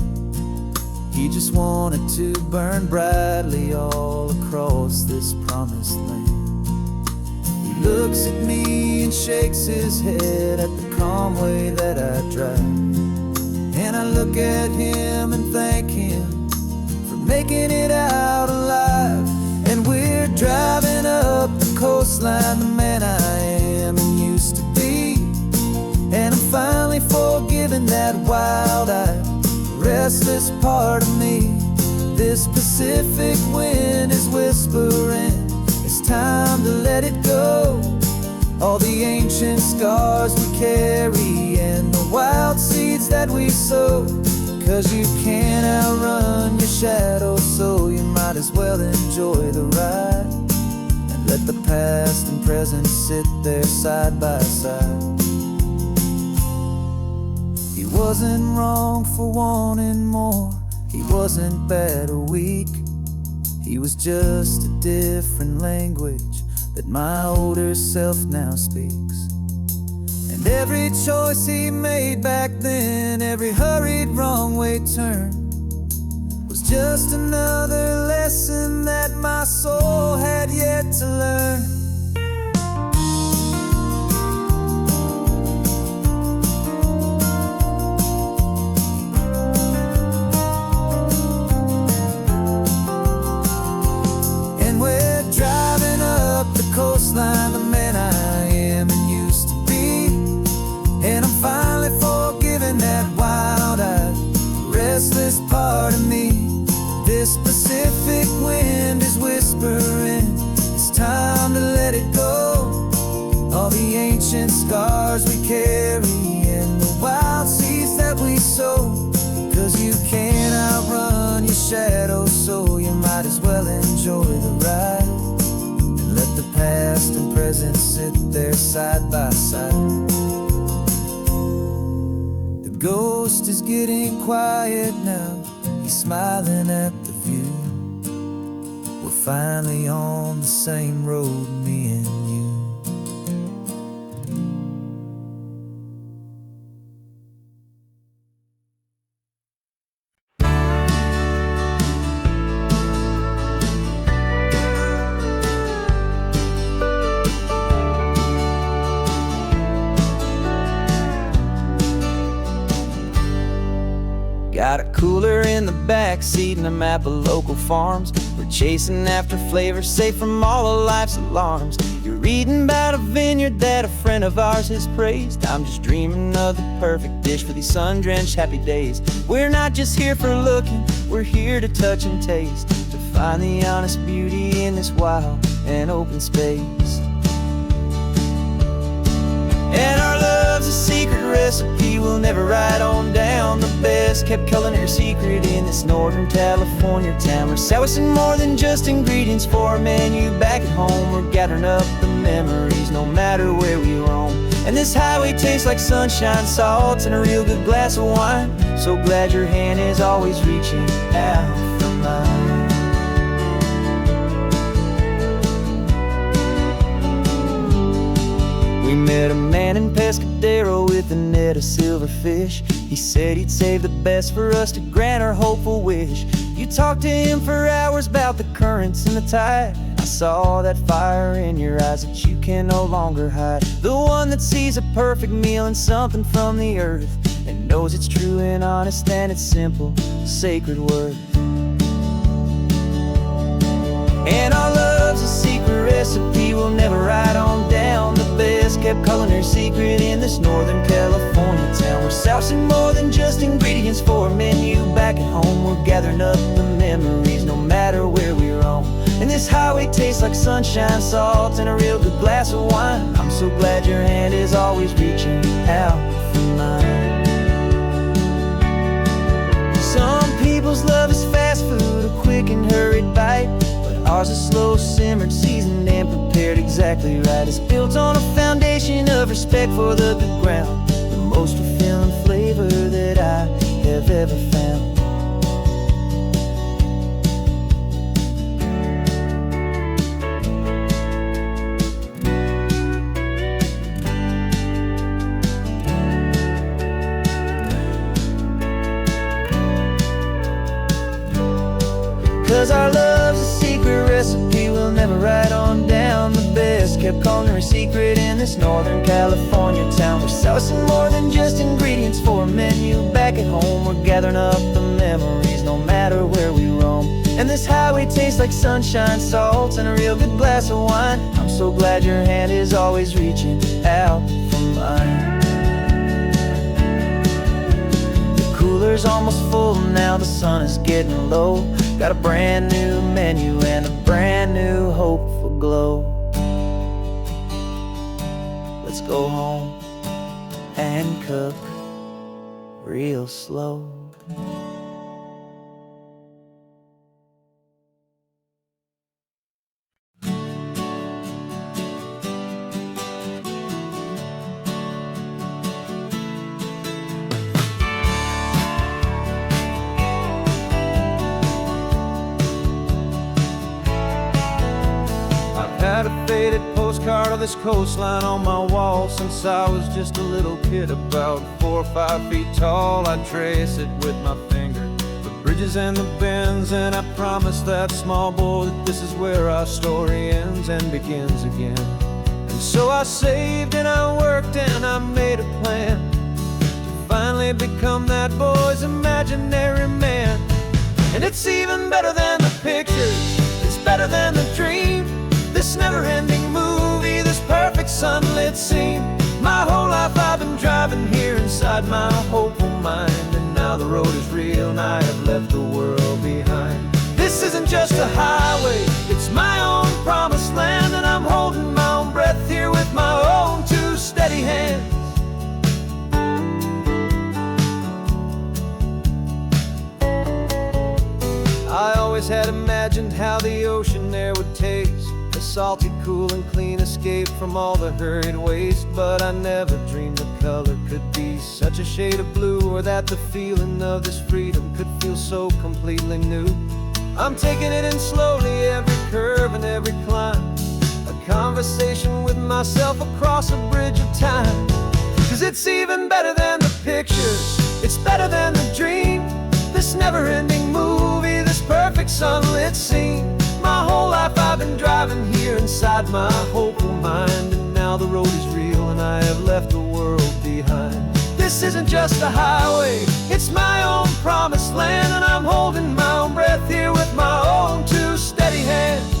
He just wanted to burn brightly all across this promised land. He looks at me and shakes his head at the calm way that I drive, and I look at him and thank him making it out alive. And we're driving up the coastline, the man I am and used to be. And I'm finally forgiving that wild-eyed, restless part of me. This Pacific wind is whispering, it's time to let it go. All the ancient scars we carry and the wild seeds that we sow. 'Cause you can't outrun your shadow, so you might as well enjoy the ride and let the past and present sit there side by side. He wasn't wrong for wanting more, he wasn't bad or weak. He was just a different language that my older self now speaks. And every choice he made back then, every hurried wrong way turn, was just another lesson that my soul had yet to learn. And we're driving up the coastline, the man I am and used to be. And I'm finally forgiving that wild-eyed, restless part of me. This Pacific wind is whispering, it's time to let it go. All the ancient scars we carry and the wild seeds that we sow. 'Cause you can't outrun your shadow, so you might as well enjoy the ride and let the past and present sit there side by side. The ghost is getting quiet now, he's smiling at the view. We're finally on the same road, me and you. Got a cooler in the back seat and a map of local farms. We're chasing after flavor safe from all of life's alarms. You're reading about a vineyard that a friend of ours has praised. I'm just dreaming of the perfect dish for these sun-drenched happy days. We're not just here for looking, we're here to touch and taste, to find the honest beauty in this wild and open space. we'll never ride on down. The best kept culinary secret in this Northern California town. We're sourcing more than just ingredients for a menu back at home. We're gathering up the memories no matter where we roam. And this highway tastes like sunshine, salt, and a real good glass of wine. So glad your hand is always reaching out for mine. We met a man in Pescadero with a net of silverfish. He said he'd save the best for us to grant our hopeful wish. You talked to him for hours about the currents and the tide. I saw that fire in your eyes that you can no longer hide. The one that sees a perfect meal and something from the earth, and knows it's true and honest and it's simple, sacred worth. And our love's a secret recipe we'll never write on down. The best kept culinary secret in this Northern California town. We're sourcing more than just ingredients for a menu back at home. We're gathering up the memories no matter where we roam. And this highway tastes like sunshine, salt, and a real good glass of wine. I'm so glad your hand is always reaching out for mine. Some people's love is fast food, a quick and hurried bite. Ours is slow simmered, seasoned and prepared exactly right. It's built on a foundation of respect for the good ground. The most fulfilling flavor that I have ever found. 'Cause our love's a secret recipe we'll never write on down. The best kept culinary secret in this Northern California town. We're sourcing more than just ingredients for a menu back at home. We're gathering up the memories no matter where we roam. And this highway tastes like sunshine, salt, and a real good glass of wine. I'm so glad your hand is always reaching out for mine. The cooler's almost full now, the sun is getting low. Got a brand new menu and a brand new hopeful glow. Let's go home and cook real slow. Had a faded postcard of this coastline on my wall since I was just a little kid, about 4 or 5 feet tall. I trace it with my finger, the bridges and the bends, and I promised that small boy that this is where our story ends and begins again. And so I saved and I worked and I made a plan to finally become that boy's imaginary man. And it's even better than the pictures, it's better than the dream. This never-ending movie, this perfect sunlit scene. My whole life I've been driving here inside my hopeful mind, and now the road is real and I have left the world behind. This isn't just a highway, it's my own promised land, and I'm holding my own breath here with my own 2 steady hands. I always had imagined how the ocean there would taste, a salty, cool and clean escape from all the hurried waste. But I never dreamed the color could be such a shade of blue, or that the feeling of this freedom could feel so completely new. I'm taking it in slowly, every curve and every climb, a conversation with myself across a bridge of time. 'Cause it's even better than the pictures, it's better than the dream. This never-ending movie, this perfect sunlit scene. My whole life I've been driving here inside my hopeful mind, and now the road is real and I have left the world behind. This isn't just a highway, it's my own promised land, and I'm holding my own breath here with my own 2 steady hands.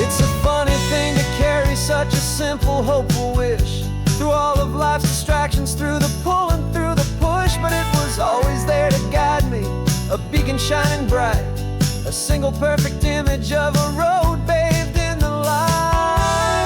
It's a funny thing to carry such a simple, hopeful wish through all of life's distractions, through the pull and through the push. But it was always there to guide me, a beacon shining bright, a single perfect image of a road bathed in the light.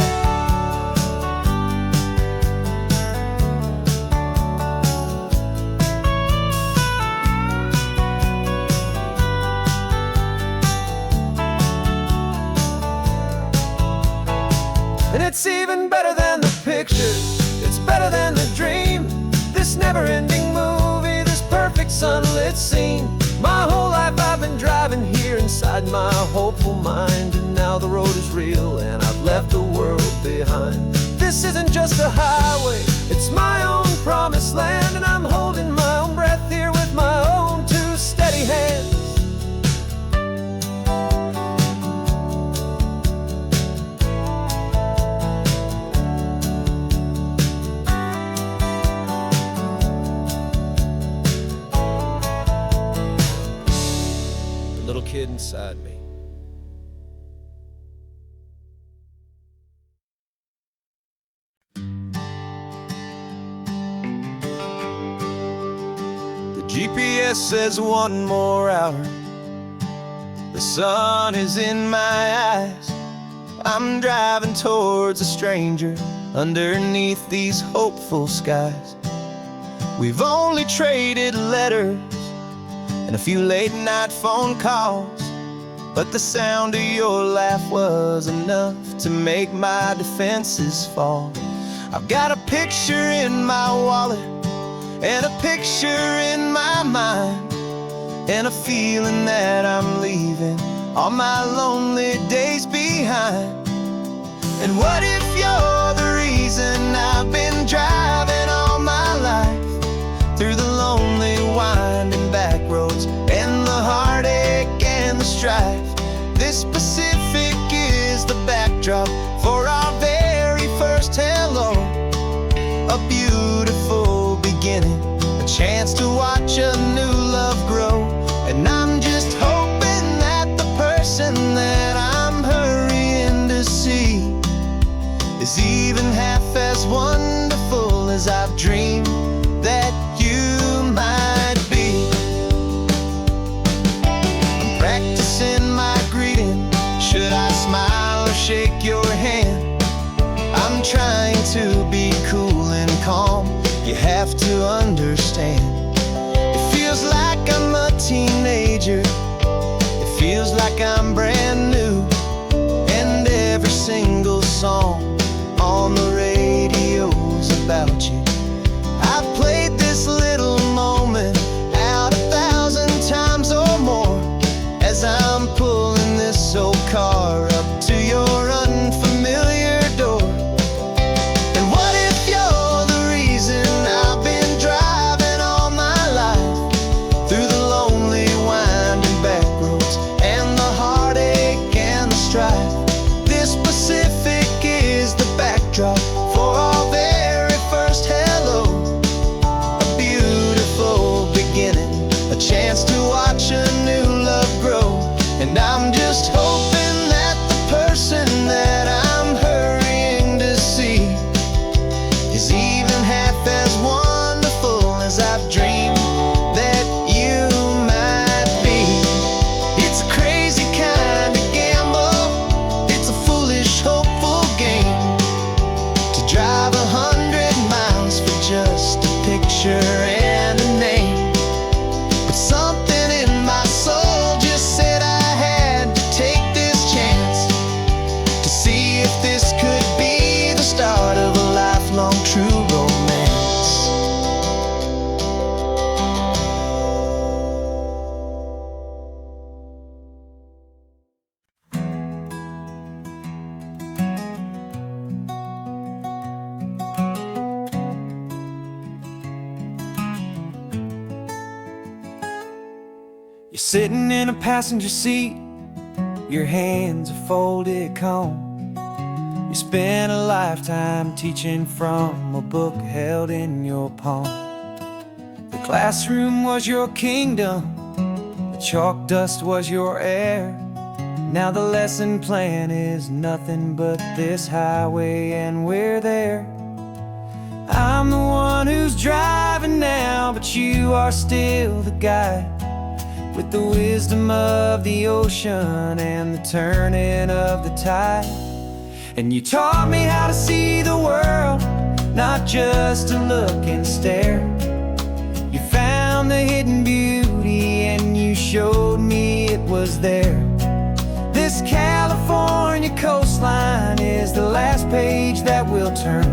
And it's even better than the pictures, it's better than the dream. This never-ending movie, this perfect sunlit scene. My whole life I've been driving here inside my hopeful mind, and now the road is real and I've left the world behind. This isn't just a highway, it's my own promised land, and I'm holding my own breath here with my own two steady hands. The little kid inside me. GPS says 1 more hour. The sun is in my eyes. I'm driving towards a stranger underneath these hopeful skies. We've only traded letters and a few late night phone calls, but the sound of your laugh was enough to make my defenses fall. I've got a picture in my wallet and a picture in my mind, and a feeling that I'm leaving all my lonely days behind. And what if you're the reason I've been driving all my life, through the lonely winding back roads and the heartache and the strife? This Pacific is the backdrop for our very first hello. A beautiful beginning, a chance to watch a new love grow. And I'm just hoping that the person that I'm hurrying to see is even half as wonderful as I've dreamed that you might be. I'm practicing my greeting. Should I smile or shake your hand? I'm trying to be cool and calm. You have to understand. It feels like I'm a teenager. It feels like I'm brand new. And every single song on the radio's about you. I've played this little moment out 1,000 times or more, as I'm pulling this old car up to your unfamiliar door. And what if you're the reason I've been driving all my life, through the lonely winding back roads and the heartache and the strife? This Pacific is the backdrop for our very first hello. A beautiful beginning, a chance to watch a new love grow. And I'm just hoping that the person that I'm hurrying to see is even half as wonderful as I've dreamed that you might be. It's a crazy kind of gamble, it's a foolish, hopeful game, to drive 100 miles for just a picture and a name. But something in my soul just said I had to take this chance, to see if this could be the start of a lifelong true romance. You're sitting in a passenger seat, your hands are folded calm. You spent a lifetime teaching from a book held in your palm. The classroom was your kingdom, the chalk dust was your air. Now the lesson plan is nothing but this highway, and we're there. I'm the one who's driving now, but you are still the guide, with the wisdom of the ocean and the turning of the tide. And you taught me how to see the world, not just to look and stare. You found the hidden beauty and you showed me it was there. This California coast coastline is the last page that we'll turn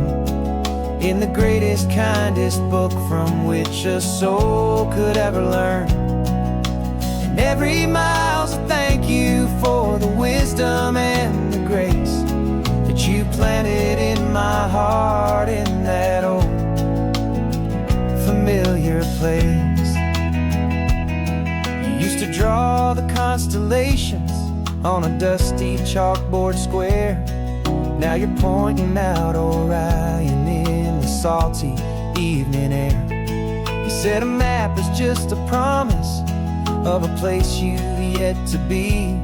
in the greatest, kindest book from which a soul could ever learn. And every mile's a thank you for the wisdom and the grace that you planted in my heart in that old familiar place. You used to draw the constellations on a dusty chalkboard square. Now you're pointing out Orion in the salty evening air. You said a map is just a promise of a place you've yet to be,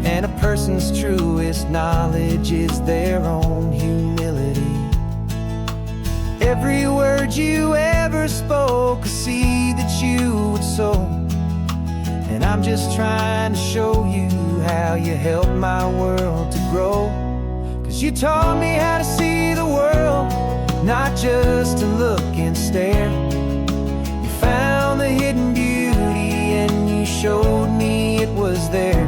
and a person's truest knowledge is their own humility. Every word you ever spoke, a seed that you would sow, and I'm just trying to show you how you helped my world to grow. 'Cause you taught me how to see the world, not just to look and stare. You found the hidden beauty and you showed me it was there.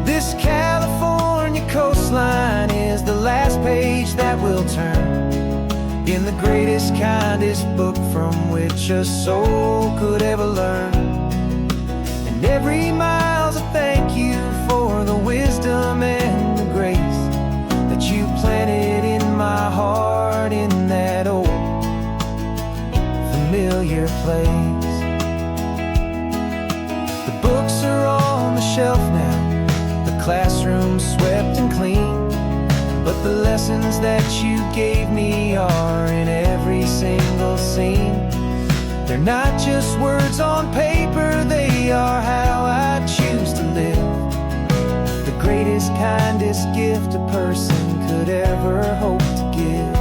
This California coastline is the last page that we'll turn in the greatest, kindest book from which a soul could ever learn. And every mile's a thank you for the wisdom and the grace that you planted in my heart in that old familiar place. The books are on the shelf now, the classroom swept and clean, but the lessons that you gave me are in every single scene. They're not just words on paper, they are how I choose to live. The greatest, kindest gift a person could ever hope to give.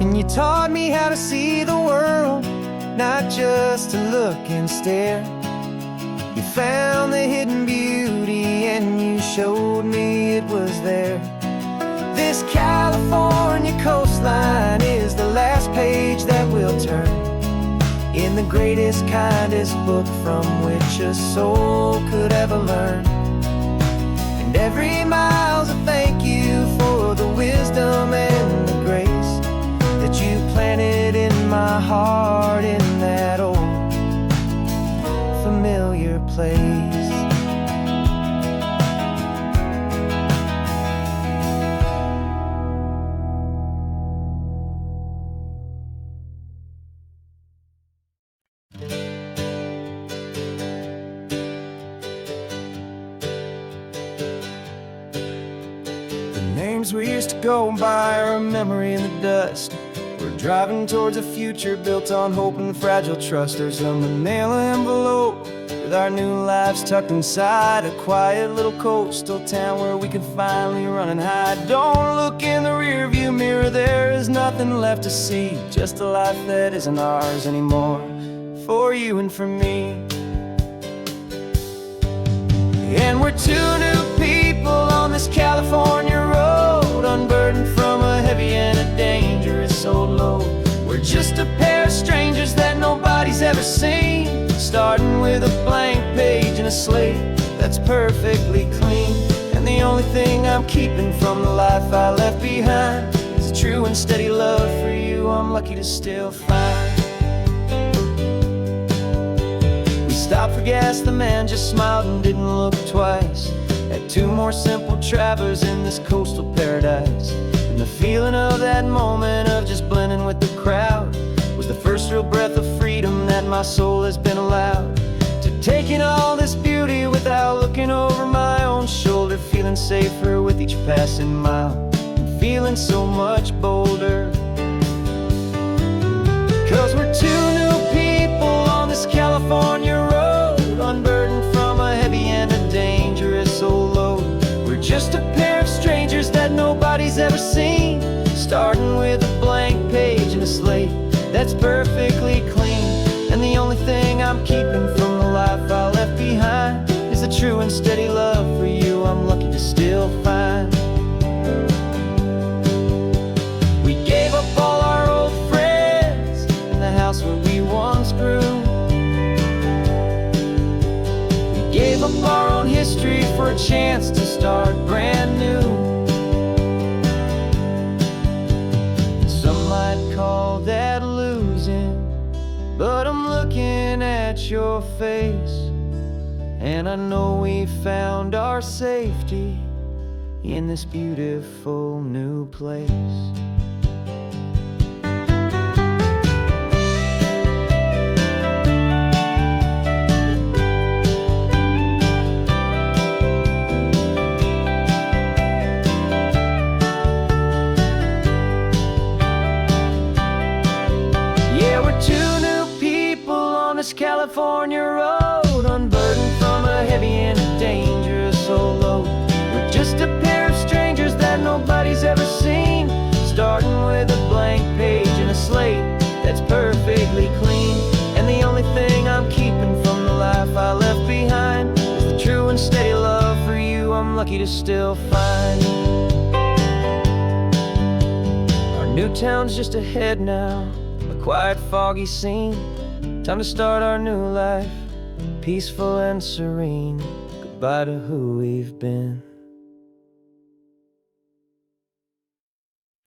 And you taught me how to see the world, not just to look and stare. You found the hidden beauty and you showed me it was there. This California coastline is the last page that we'll turn in the greatest, kindest book from which a soul could ever learn. And every mile's a thank you for the wisdom and the grace that you planted in my heart in that old familiar place. Names we used to go by are a memory in the dust. We're driving towards a future built on hope and fragile trust. There's a manila envelope with our new lives tucked inside, a quiet little coastal town where we can finally run and hide. Don't look in the rearview mirror, there is nothing left to see, just a life that isn't ours anymore, for you and for me. And we're two new people on this California road, unburdened from a heavy and a dangerous old load. We're just a pair of strangers that nobody's ever seen, starting with a blank page and a slate that's perfectly clean. And the only thing I'm keeping from the life I left behind is a true and steady love for you I'm lucky to still find. Stopped for gas, the man just smiled and didn't look twice at two more simple travelers in this coastal paradise. And the feeling of that moment of just blending with the crowd was the first real breath of freedom that my soul has been allowed to take in all this beauty without looking over my own shoulder, feeling safer with each passing mile and feeling so much bolder. 'Cause we're two new people on this California road, unburdened from a heavy and a dangerous old load. We're just a pair of strangers that nobody's ever seen, starting with a blank page and a slate that's perfectly clean. And the only thing I'm keeping from the life I left behind is a true and steady love for you I'm lucky to still find. history for a chance to start brand new. Some might call that losing, but I'm looking at your face, and I know we found our safety in this beautiful new place. Yeah, we're two new people on this California road, unburdened from a heavy and a dangerous old load. We're just a pair of strangers that nobody's ever seen, starting with a blank page and a slate that's perfectly clean. And the only thing I'm keeping from the life I left behind is the true and steady love for you I'm lucky to still find. Our new town's just ahead now, a quiet, foggy scene. Time to start our new life, peaceful and serene. Goodbye to who we've been.